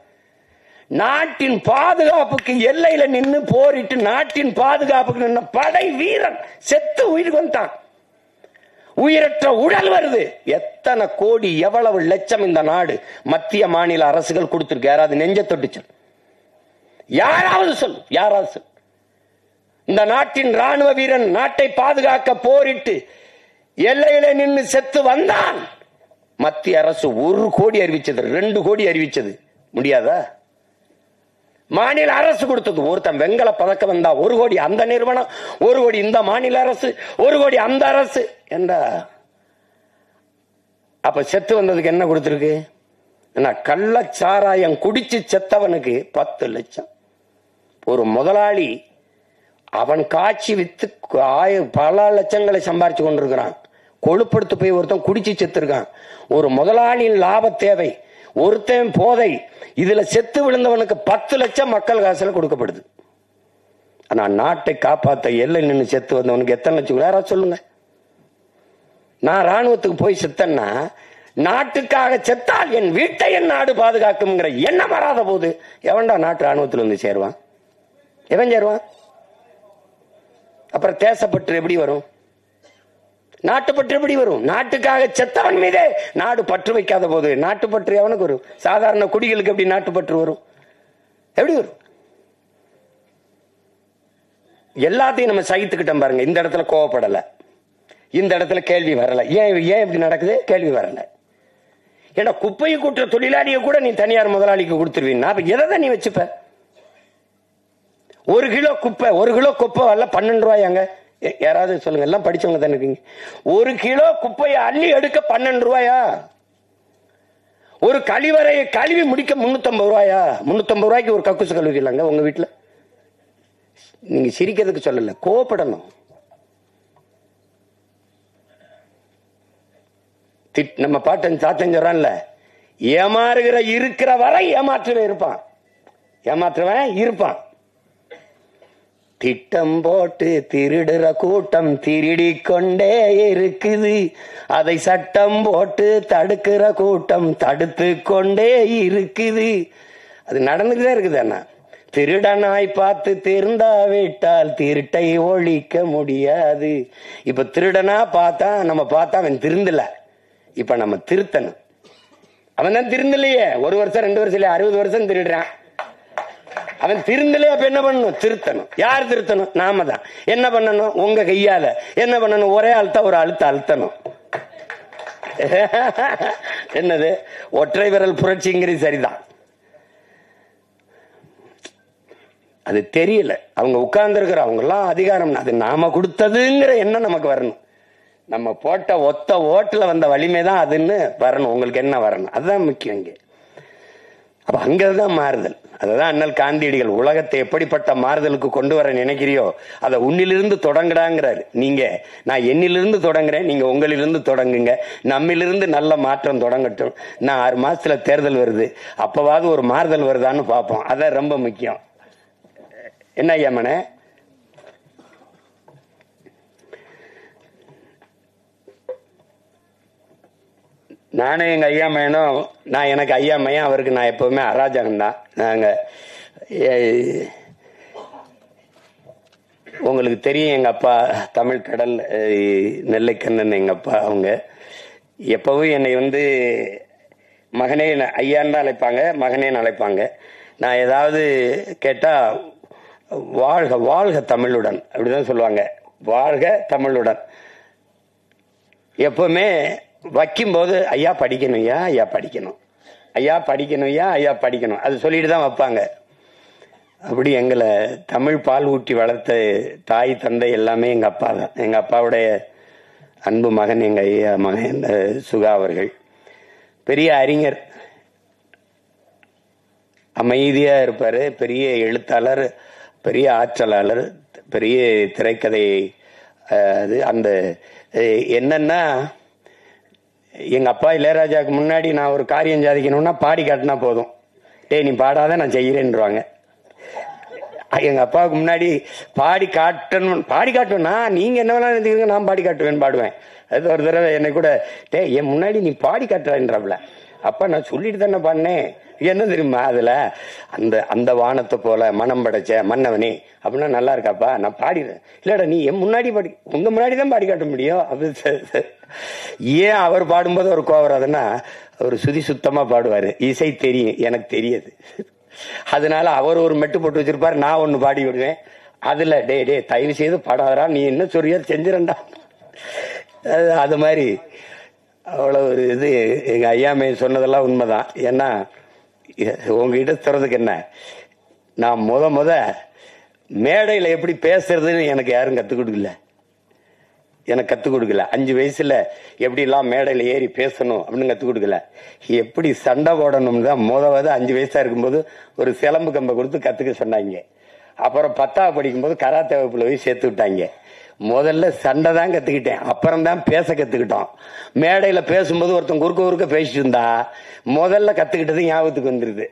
நாட்டின் பாதுகாப்புக்கு எல்லையில நின்று போரிட்டு நாட்டின் பாதுகாப்புக்கு நின்ன படை வீரன் செத்து உயிர் கொண்டான். உயிரற்ற உடல் வருது. எத்தனை கோடி, எவ்வளவு லட்சம் இந்த நாடு மத்திய மாநில அரசுகள் கொடுத்திருக்கு? யாராவது நெஞ்ச தொட்டு சொல், யாராவது சொல், யாராவது சொல். இந்த நாட்டின் ராணுவ வீரன் நாட்டை பாதுகாக்க போரிட்டு எல்லையில நின்று செத்து வந்தான். மத்திய அரசு 1 கோடி அறிவிச்சது, 2 கோடி அறிவிச்சது, முடியாதா? மாநில அரசு கொடுத்தது. ஒருத்தன் வெங்கல பதக்கம் வந்தா 1 கோடி அந்த நிறுவனம், 1 கோடி இந்த மாநில அரசு, 1 கோடி அந்த அரசு என்றா. அப்ப செத்து வந்ததுக்கு என்ன கொடுத்திருக்கு? கள்ளச்சாராயம் குடிச்சு செத்தவனுக்கு 10 லட்சம். ஒரு முதலாளி அவன் காட்சி வித்து பல லட்சங்களை சம்பாரிச்சு கொண்டிருக்கிறான். கொழுப்படுத்து போய் ஒருத்தன் குடிச்சு செத்துருக்கான். ஒரு முதலாளியின் லாப தேவை, ஒருத்தன் போதை, இதுல செத்து விழுந்தவனுக்கு 10 லட்சம் மக்கள் காசுல கொடுக்கப்படுது. ஆனா நாட்டை காப்பாத்த எல்லை நின்று செத்து வந்தவனுக்கு எத்தனை லட்சம்? யாராவது சொல்லுங்க. நான் ராணுவத்துக்கு போய் செத்தன்னா, நாட்டுக்காக செத்தால் என் வீட்டை என் நாடு பாதுகாக்கும்ங்கிற எண்ணம் வராத போது எவன்டா நாட்டு ராணுவத்தில் வந்து சேருவான்? எவன் சேருவான்? அப்புறம் தேசப்பற்று எப்படி வரும்? நாட்டுப்பற்று எப்படி வரும்? நாட்டுக்காக செத்தவன் மீதே நாடு பற்று வைக்காத போது நாட்டுப்பற்று எவனுக்கு வரும்? சாதாரண குடிகளுக்கு எப்படி நாட்டுப்பற்று வரும்? எப்படி வரும்? எல்லாத்தையும் நம்ம சகித்துக்கிட்டோம் பாருங்க. இந்த இடத்துல கோவப்படல, இந்த இடத்துல கேள்வி வரல. ஏன் இப்படி நடக்குது? கேள்வி வரல. ஏன்னா குப்பையை கூட்டுற தொழிலாளியை கூட நீ தனியார் முதலாளிக்கு கொடுத்துருவீங்கன்னா அப்ப எதை நீ வச்சுப்ப? 1 கிலோ குப்பை, 1 கிலோ குப்பை வரல 12 ரூபாயாங்க. யாராவது சொல்லுங்க, எல்லாம் படிச்சவங்க தானே இருக்கீங்க. 1 கிலோ குப்பையை அள்ளி எடுக்க 12 ரூபாயா? ஒரு கழிவறையை கழுவி முடிக்க 350 ரூபாயா? 350 ரூபாய்க்கு ஒரு கக்கூசு கழுவிக்கலாங்க உங்க வீட்டுல? நீங்க சிரிக்கிறதுக்கு சொல்லல, கோவப்படணும். நம்ம பாட்டன் தாத்தன் சொல்றான்ல, ஏமாறுகிற இருக்கிற வரை ஏமாற்றுவன் இருப்பான், ஏமாற்றுவன் இருப்பான். திட்டம் போட்டு திருடுற கூட்டம் திருடி கொண்டே இருக்குது, அதை சட்டம் போட்டு தடுக்கிற கூட்டம் தடுத்து கொண்டே இருக்குது. அது நடந்துகிட்டே இருக்குது. அண்ணா திருடனாய் பார்த்து திருந்தாவிட்டால் திருட்டை ஒழிக்க முடியாது. இப்ப திருடனா பார்த்தா நம்ம பார்த்தா அவன் திருந்தல, இப்ப நம்ம திருத்தணும். அவன் தான் திருந்தலையே, 1 வருஷம் 2 வருஷம் இல்ல 60 வருஷம் திருடுறான். அவன் திருந்தலையே, அப்ப என்ன பண்ணணும்? திருத்தணும். யார் திருத்தணும்? நாம தான். என்ன பண்ணணும்? உங்க கையால என்ன பண்ணணும்? ஒரே அழுத்த ஒரு அழுத்தணும். என்னது ஒற்றை விரல் புரட்சிங்கிறது சரிதான். அது தெரியல. அவங்க உட்கார்ந்து இருக்கிற அவங்க எல்லாம் அதிகாரம் அது நாம கொடுத்ததுங்கிற எண்ணம் நமக்கு வரணும். நம்ம போட்ட ஒத்த ஓட்டுல வந்த வலிமை தான் அதுன்னு வரணும். உங்களுக்கு என்ன வரணும், அதுதான் முக்கியம் இங்க. அப்ப அங்கதான் மாறுதல். அதுதான் அண்ணல் காந்தியடிகள் உலகத்தை எப்படிப்பட்ட மாறுதலுக்கு கொண்டு வர நினைக்கிறியோ அதை உன்னிலிருந்து தொடங்குடாங்கிறாரு. நீங்க நான் என்னிலிருந்து தொடங்குறேன், நீங்க உங்களிலிருந்து தொடங்குங்க. நம்மிலிருந்து நல்ல மாற்றம் தொடங்கட்டும். நான் 6 மாசத்துல தேர்தல் வருது, அப்பவாவது ஒரு மாறுதல் வருதான்னு பார்ப்போம். அதான் ரொம்ப முக்கியம். என்ன ஐயாமனே? நானும் எங்க ஐயா மையனும், நான் எனக்கு ஐயா மையன், அவருக்கு நான் எப்பவுமே அராஜகம்தான். நாங்க உங்களுக்கு தெரியும், எங்க அப்பா தமிழ் கடல் நெல்லைக்கண்ணன் எங்க அப்பா. அவங்க எப்பவும் என்னை மகனே ஐயான்னு தான் அழைப்பாங்க, மகனேன்னு அழைப்பாங்க. நான் ஏதாவது கேட்டா வாழ்க வாழ்க தமிழுடன் அப்படிதான் சொல்லுவாங்க. வாழ்க தமிழுடன். எப்பவுமே வைக்கும்போது ஐயா படிக்கணும், ஐயா படிக்கணும், ஐயா படிக்கணும், ஐயா படிக்கணும், அது சொல்லிட்டு தான் வைப்பாங்க. அப்படி எங்களை தமிழ் பால் ஊட்டி வளர்த்த தாய் தந்தை எல்லாமே எங்க அப்பா தான். எங்க அப்பாவுடைய அன்பு மகன் எங்க ஐயா மகன் சுகா அவர்கள். பெரிய அறிஞர், அமைதியா இருப்பாரு, பெரிய எழுத்தாளர், பெரிய ஆற்றலாளர், பெரிய திரைக்கதை. அது அந்த என்னன்னா, எங்க அப்பா இளையராஜாவுக்கு முன்னாடி நான் ஒரு காரியம் சாதிக்கணும்னா பாடி காட்டினா போதும். டே நீ பாடாத நான் செய்யறேன்னுவாங்க. எங்க அப்பாவுக்கு முன்னாடி பாடி காட்டணும்னா நீங்க என்ன வேணாலும் நான் பாடி காட்டுவேன், பாடுவேன். அது ஒரு தடவை என்னை கூட டே என் முன்னாடி நீ பாடி காட்டுறேன்றாப்ல. அப்ப நான் சொல்லிட்டு தானே பாடினேன். என்ன தெரியுமா, அதுல அந்த வானத்தை போல மனம் படைச்ச மன்னவனே அப்படின்னா நல்லா இருக்காப்பா, நான் பாடிடுறேன். இல்லடா நீ என் முன்னாடி பாடி, உங்க முன்னாடி தான் பாடி காட்ட முடியும். அப்படி ஏன் அவர் பாடும்போது ஒரு கோவம் வராதுன்னா, அவர் சுதி சுத்தமா பாடுவாரு, இசை தெரியும், எனக்கு தெரியாது. அதனால அவர் ஒரு மெட்டு போட்டு வச்சிருப்பாரு, நான் ஒண்ணு பாடி விடுவேன். அதுல டே தயவு செய்து பாடாதரா, நீ என்ன சொல்றியா செஞ்சிரண்டா. அது மாதிரி அவ்வளவு ஒரு இது. எங்க ஐயாமே சொன்னதெல்லாம் உண்மைதான். ஏன்னா உங்ககிட்ட சொல்றதுக்கு என்ன, நான் முத மேடையில எப்படி பேசுறதுன்னு எனக்கு யாரும் கத்துக் கொடுக்கல. எனக்கு கத்துக் கொடுக்கல. 5 வயசுல எப்படி எல்லாம் மேடையில ஏறி பேசணும் அப்படின்னு கத்துக் கொடுக்கல. எப்படி சண்டை போடணும்னு தான் 5 வயசா இருக்கும்போது ஒரு சிலம்பு கம்பை கொடுத்து கத்துக்க சொன்னாங்க. அப்புறம் 10ஆவது படிக்கும்போது கராத்தே வகுப்புல போய் சேர்த்து விட்டாங்க. முதல்ல சண்டை தான் கத்துக்கிட்டேன், அப்புறம் தான் பேச கத்துக்கிட்டோம். மேடையில பேசும்போது ஒருத்தன் குறுக்க பேசிட்டு இருந்தா முதல்ல கத்துக்கிட்டது ஞாபகத்துக்கு வந்துருது.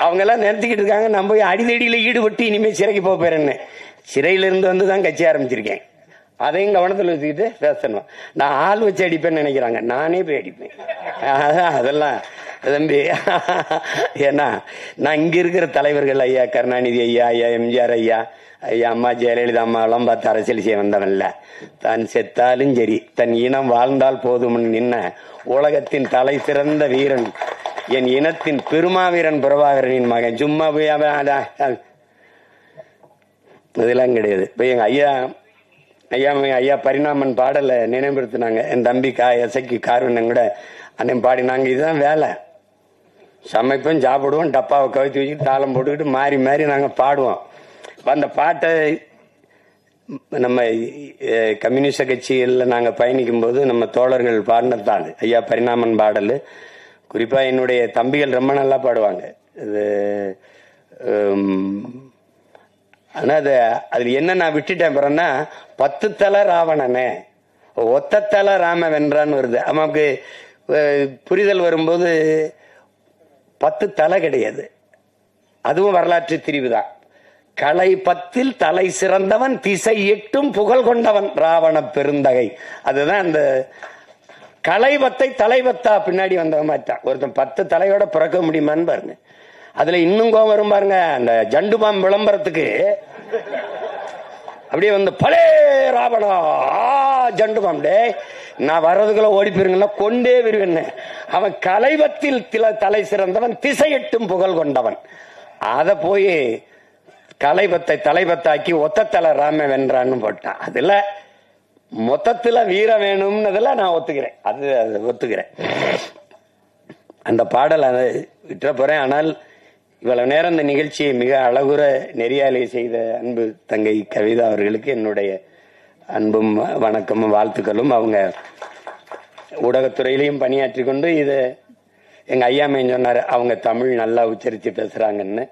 அவங்க எல்லாம் நிறுத்திக்கிட்டு இருக்காங்க, நான் போய் அடிதடியில ஈடுபட்டு இனிமே சிறைக்கு போறேன்னு. சிறையில இருந்து வந்துதான் கட்சி ஆரம்பிச்சிருக்கேன். அதையும் கவனத்தில் வச்சுக்கிட்டு பேசணும். நான் ஆள் வச்சு அடிப்பேன்னு நினைக்கிறாங்க, நானே போய் அடிப்பேன். அதெல்லாம் தம்பி, ஏன்னா நான் இங்க இருக்கிற தலைவர்கள், ஐயா கருணாநிதி ஐயா, ஐயா எம்ஜிஆர் ஐயா, ஐயா அம்மா ஜெயலலிதா அம்மா எல்லாம் பார்த்து அரசியல் செய்ய வந்தவன்ல. தான் செத்தாலும் சரி தன் இனம் வாழ்ந்தால் போதும் நின்ன உலகத்தின் தலை சிறந்த வீரன், என் இனத்தின் பெருமாவீரன் பிரபாகரனின் மகன். சும்மா போய் இதெல்லாம் கிடையாது. இப்ப எங்க ஐயா பரிணாமன் பாடல நினைவுபடுத்தினாங்க. என் தம்பி எசைக்கு கார்வண்ணன் கூட அண்ணன் பாடினாங்க. இதுதான் வேலை. சமைப்போம், சாப்பிடுவோம், டப்பாவை கவித்து வச்சுட்டு தாளம் போட்டுக்கிட்டு மாறி மாறி நாங்க பாடுவோம். அந்த பாட்டை நம்ம கம்யூனிஸ்ட் கட்சியில் நாங்க பயணிக்கும் போது நம்ம தோழர்கள் பாடினதான் ஐயா பரிணாமன் பாடல். குறிப்பா என்னுடைய தம்பிகள் ரொம்ப நல்லா பாடுவாங்க. இது ஆனா அதுல என்ன நான் விட்டுட்டேன் பிறன்னா, 10 தலை ராவணனே ஒத்த தலை ராம வென்றான்னு வருது. நமக்கு புரிதல் வரும்போது 10 தலை கிடையாது, அதுவும் வரலாற்று திரிவுதான். கலை 10ல் தலை சிறந்தவன், திசை 8ம் புகழ் கொண்டவன் ராவண பெருந்தகை. அதுதான் அந்த கலை 10ஐ தலை 10ஆ பின்னாடி வந்தவன் மாட்டான். ஒருத்தன் 10 தலையோட பிறக்க முடியுமான்னு பாருங்க. அதுல இன்னும் கோவம் வரும் பாருங்க. அந்த ஜண்டுபாம் விளம்பரத்துக்கு அப்படியே பலே ராவணா ஜண்டுபாம், டே நான் வர்றதுக்குள்ள ஓடி போயிருங்கன்னா கொண்டே வருவேன். அவன் கலைவத்தில் தலை சிறந்தவன், திசை 8ம் புகழ் கொண்டவன். அத போய் கலைபத்தை தலைபத்தாக்கி ஒத்த தலை ராம வென்றான்னு போட்டான். அதுல மொத்தத்துல வீரம் வேணும்னதுல நான் ஒத்துக்கிறேன். அது ஒத்துக்கிறேன். அந்த பாடல் அதை விட்டுற போறேன். ஆனால் இவ்வளவு நேரம் இந்த நிகழ்ச்சியை மிக அழகுற நெறியாலை செய்த அன்பு தங்கை கவிதா அவர்களுக்கு என்னுடைய அன்பும் வணக்கமும் வாழ்த்துக்களும். அவங்க ஊடகத்துறையிலையும் பணியாற்றி கொண்டு இதை எங்க ஐயாமையும் சொன்னாரு, அவங்க தமிழ் நல்லா உச்சரித்து பேசுறாங்கன்னு.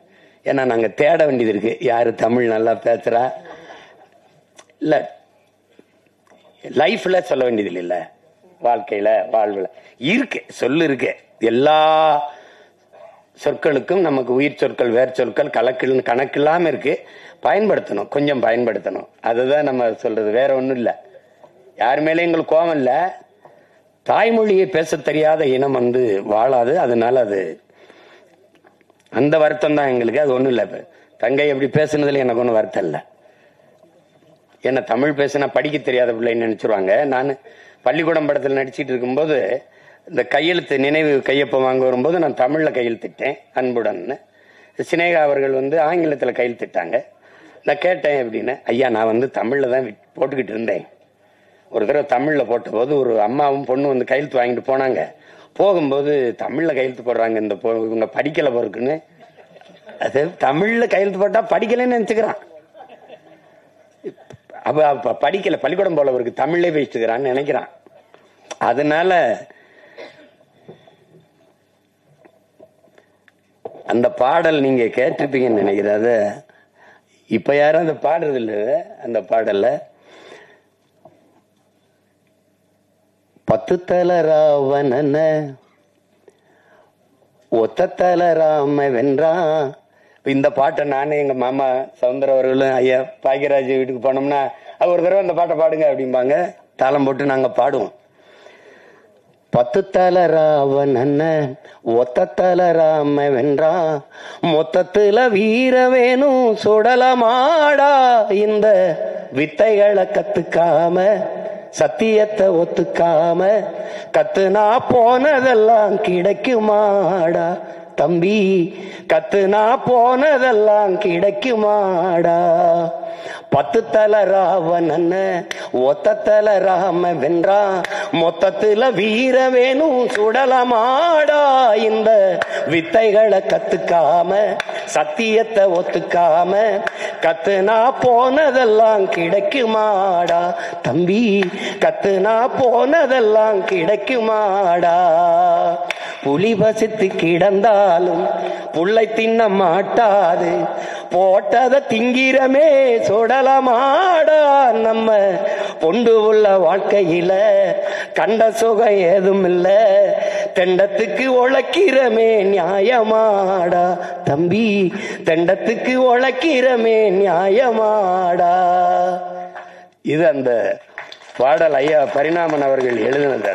ஏன்னா நாங்க தேட வேண்டியது இருக்கு, யாரு தமிழ் நல்லா பேசுறா. இல்ல லைஃப்ல சொல்ல வேண்டியது இல்ல, வாழ்க்கையில வாழ்வுல இருக்கு, சொல்லு இருக்கு. எல்லா சொற்களுக்கும் நமக்கு உயிர் சொற்கள் வேர் சொற்கள் கணக்கில்லாம இருக்கு. பயன்படுத்தணும், கொஞ்சம் பயன்படுத்தணும். அதுதான் நம்ம சொல்றது, வேற ஒண்ணும் இல்ல. யார் மேலே எங்களுக்கு கோபம் இல்ல. தாய்மொழியை பேச தெரியாத இனம் வாழாது. அதனால அது அந்த வருத்தம் தான் எங்களுக்கு. அது ஒண்ணும் இல்ல. தங்கை எப்படி பேசுனதுல எனக்கு ஒன்றும் வருத்தம் இல்லை. ஏன்னா தமிழ் பேசினா படிக்க தெரியாத பிள்ளைன்னு நினைச்சிருவாங்க. நான் பள்ளிக்கூடம் படத்தில் நடிச்சிட்டு இருக்கும்போது இந்த கையெழுத்து நினைவு கையொப்பம் வாங்க வரும்போது நான் தமிழ்ல கையெழுத்திட்டேன் அன்புடன். சினேகா அவர்கள் ஆங்கிலத்தில் கையெழுத்திட்டாங்க. நான் கேட்டேன் அப்படின்னு. ஐயா நான் தமிழ்ல தான் போட்டுக்கிட்டு இருந்தேன். ஒரு தடவை தமிழ்ல போட்ட போது ஒரு அம்மாவும் பொண்ணு கையெழுத்து வாங்கிட்டு போனாங்க. போகும்போது தமிழ்ல கையெழுத்து போடுறாங்க, இந்த இவங்க படிக்கல போறதுக்குன்னு. அது தமிழ்ல கையெழுத்து போட்டா படிக்கலன்னு நினைச்சுக்கிறான். அப்ப படிக்கல, பள்ளிக்கூடம் போலவருக்கு தமிழ்லே பேசிட்டுக்கிறான்னு நினைக்கிறான். அதனால அந்த பாடல் நீங்க கேட்டிருப்பீங்கன்னு நினைக்கிறேன். அது இப்ப யாரும் அந்த பாடுறது இல்ல. அந்த பாடல்ல 10 தல ராவணன ஒத்த தல ராம வென்றான். இந்த பாட்டை நானே எங்க மாமா சவுந்தர அவர்களும் ஐயா பாக்கியராஜ் வீட்டுக்கு போனோம்னா ஒரு தடவை அந்த பாட்டை பாடுங்க அப்படிம்பாங்க. தாளம் போட்டு நாங்க பாடுவோம். 10 தல ராவணன ஒத்த தல ராம வென்றான், மொத்தத்துல வீர வேணும் சுடலமாடா. இந்த வித்தைகளை கத்துக்காம சத்தியத்தை ஒத்துக்காம கத்துனா போனதெல்லாம் கிடைக்குமாடா தம்பி, கத்துனா போனதெல்லாம் கிடைக்குமாடா. 10 தல ராவணன ஒத்த தல ராம வென்றான், மொத்தத்துல வீர வேணும் சுடலமாடா. இந்த வித்தைகளை கத்துக்காம சத்தியத்தை ஒத்துக்காம கத்துனா போனதெல்லாம் கிடைக்குமாடா தம்பி, கத்துனா போனதெல்லாம் கிடைக்குமாடா. புலி பசித்து கிடந்தாலும் புள்ளை தின்ன மாட்டாது, போட்டத திங்கிறமே சுடலமாடா. நம்ம பொண்டு உள்ள வாழ்க்கையில கண்ட சுகம் ஏதும் இல்ல, தெண்டத்துக்கு உழைக்கிறமே நியாயமாடா தம்பி, தெண்டத்துக்கு உழைக்கிறமே நியாயமாடா. இது அந்த பாடல் ஐயா பரிணாமன் அவர்கள் எழுதினது.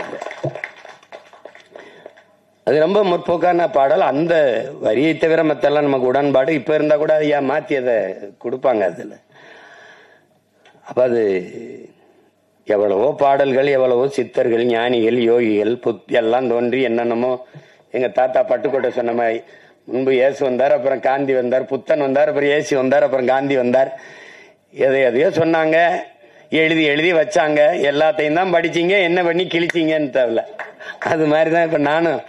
அது ரொம்ப முற்போக்கான பாடல். அந்த வரியை தவிர மத்தெல்லாம் நமக்கு உடன்பாடு. இப்ப இருந்தா கூட ஐயா மாத்தி அதை கொடுப்பாங்க அதுல. அப்ப அது எவ்வளவோ பாடல்கள், எவ்வளவோ சித்தர்கள், ஞானிகள், யோகிகள் எல்லாம் தோன்றி என்னென்னமோ. எங்க தாத்தா பட்டுக்கோட்டை சொன்ன மாதிரி முன்பு இயேசு வந்தார், அப்புறம் காந்தி வந்தார், புத்தன் வந்தார், அப்புறம் இயேசு வந்தார், அப்புறம் காந்தி வந்தார். எதையோ சொன்னாங்க, எழுதி வச்சாங்க. எல்லாத்தையும் தான் படிச்சீங்க, என்ன பண்ணி கிழிச்சிங்கன்னு தேவையில்ல. அது மாதிரிதான் இப்ப நானும்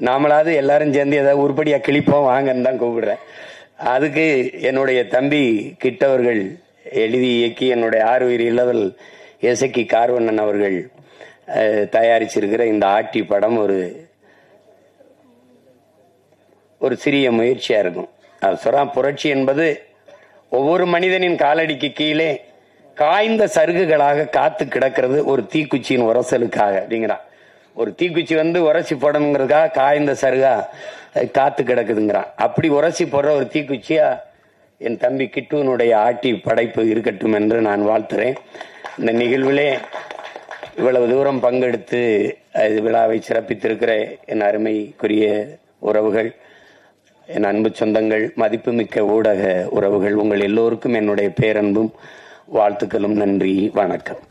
நாமளாவது எல்லாரும் சேர்ந்து ஏதாவது உருப்படியா கிழிப்போம் வாங்கன்னு தான் கூப்பிடுறேன். அதுக்கு என்னுடைய தம்பி கிட்டவர்கள் எழுதி இயக்கி என்னுடைய ஆறுயிர் இளவல் எசக்கி கார்வண்ணன் அவர்கள் தயாரிச்சிருக்கிற இந்த ஆட்டி படம் ஒரு சிறிய முயற்சியா இருக்கும். அது சொல்றா, புரட்சி என்பது ஒவ்வொரு மனிதனின் காலடிக்கு கீழே காய்ந்த சருகுகளாக காத்து கிடக்கிறது ஒரு தீக்குச்சியின் உரசலுக்காக அப்படிங்கிறான். ஒரு தீக்குச்சி உரசி போடணுங்கிறதுக்காக காய்ந்த சருகா காத்து கிடக்குதுங்கிறான். அப்படி உரசி போடுற ஒரு தீக்குச்சியா என் தம்பி கிட்டுவனுடைய ஆட்டி படைப்பு இருக்கட்டும் என்று நான் வாழ்த்துறேன். இந்த நிகழ்விலே இவ்வளவு தூரம் பங்கெடுத்து விழாவை சிறப்பித்திருக்கிற என் அருமைக்குரிய உறவுகள், என் அன்பு சொந்தங்கள், மதிப்புமிக்க ஊடக உறவுகள், உங்கள் எல்லோருக்கும் என்னுடைய பேரன்பும் வாழ்த்துக்களும். நன்றி, வணக்கம்.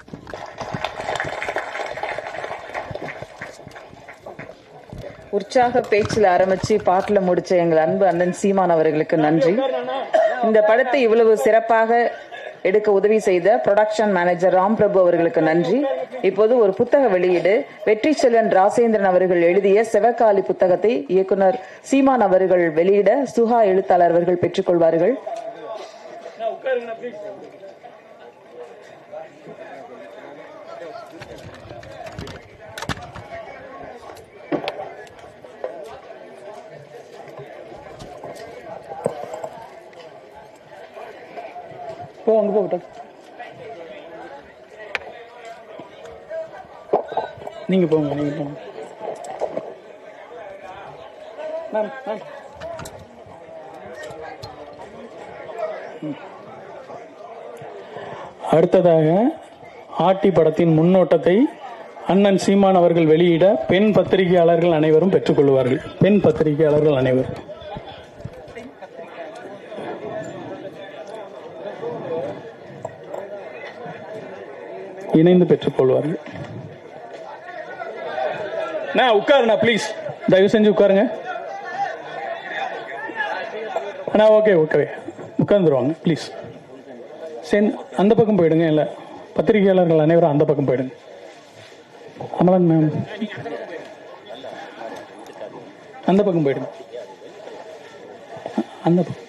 உற்சாக பேச்சில் ஆரம்பிச்சு பாட்டுல முடிச்ச எங்கள் அன்பு அண்ணன் சீமான் அவர்களுக்கு நன்றி. இந்த படத்தை இவ்வளவு சிறப்பாக எடுக்க உதவி செய்த ப்ரொடக்ஷன் மேனேஜர் ராம் பிரபு அவர்களுக்கு நன்றி. இப்போது ஒரு புத்தக வெளியீடு. வெற்றி செல்வன் ராசேந்திரன் அவர்கள் எழுதிய செவக்காலி புத்தகத்தை இயக்குனர் சீமான் அவர்கள் வெளியிட சுஹா எழுத்தாளர் அவர்கள் பெற்றுக் கொள்வார்கள். நீங்க போங்க நீங்க போங்க மேம் மேம். அடுத்ததாக ஆட்டி படத்தின் முன்னோட்டத்தை அண்ணன் சீமான் அவர்கள் வெளியிட பெண் பத்திரிகையாளர்கள் அனைவரும் பெற்றுக்கொள்வார்கள். பெண் பத்திரிகையாளர்கள் அனைவரும் இணைந்து பெற்றுக்கொள்வார்கள். உட்காருண்ணா ப்ளீஸ், தயவு செஞ்சு உட்காருங்க அண்ணா. ஓகே ஓகே உட்கார்ந்துருவாங்க ப்ளீஸ். அந்த பக்கம் போயிடுங்க. இல்லை, பத்திரிகையாளர்கள் அனைவரும் அந்த பக்கம் போயிடுங்க. அமலன் மேம் அந்த பக்கம் போயிடுங்க. அந்த பக்கம்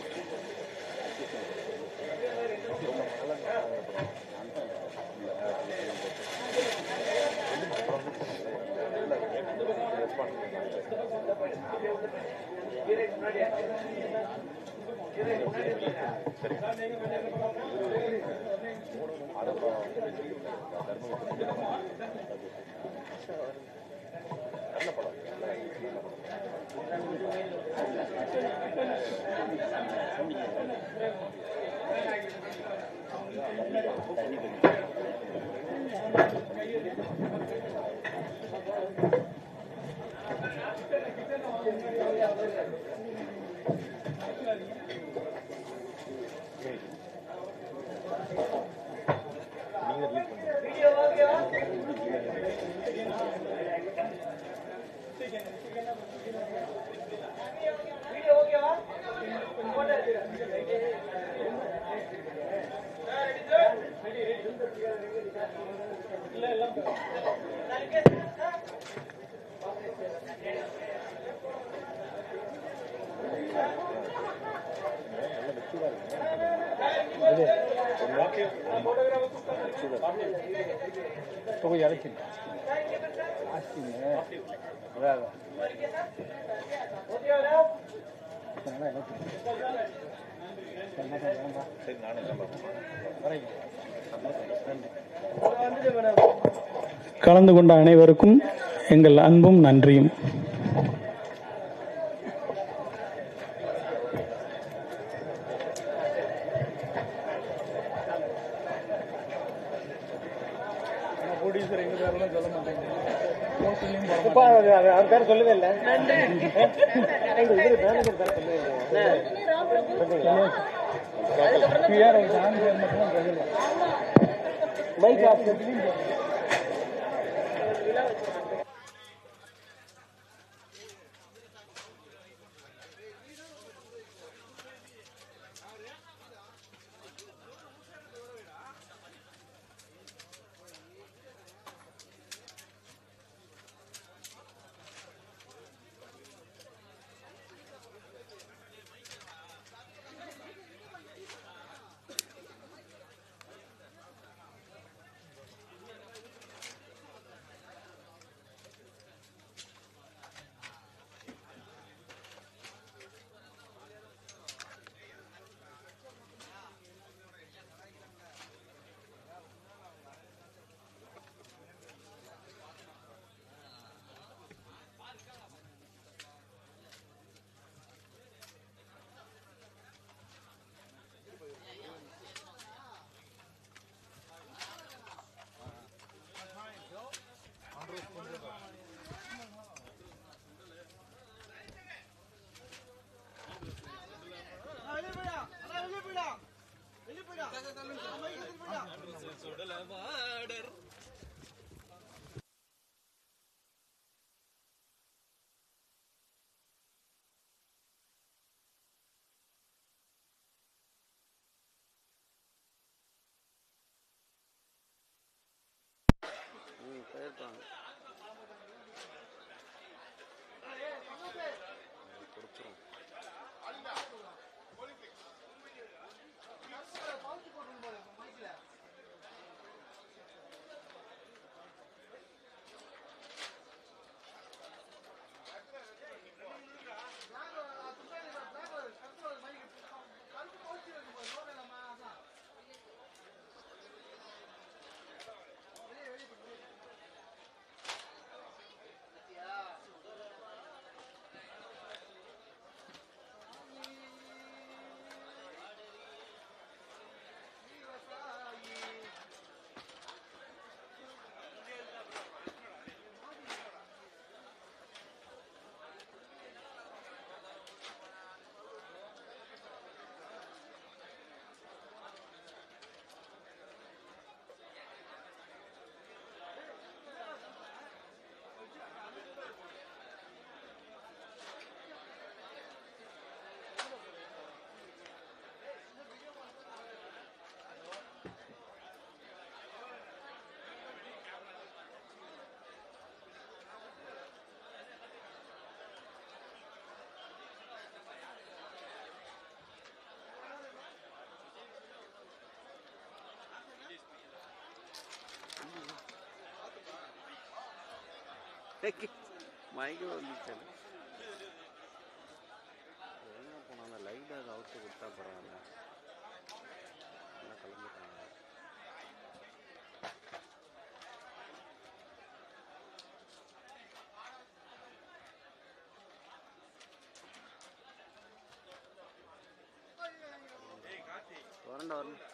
கலந்து கொண்ட அனைவருக்கும் எங்கள் அன்பும் நன்றியும். சொல்லவே இல்லை. இருப்பாங்க. கொடுத்துரும். மயக்க வந்துச்சு. என்ன போனாங்க லைட்டாக அவுட்டு கொடுத்தா பரவாயில்ல. எல்லாம் கிளம்பிட்டாங்க. வரண்டா வரணும்.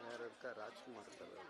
வேற இருக்கா ராஜ்குமார் இருக்காரு.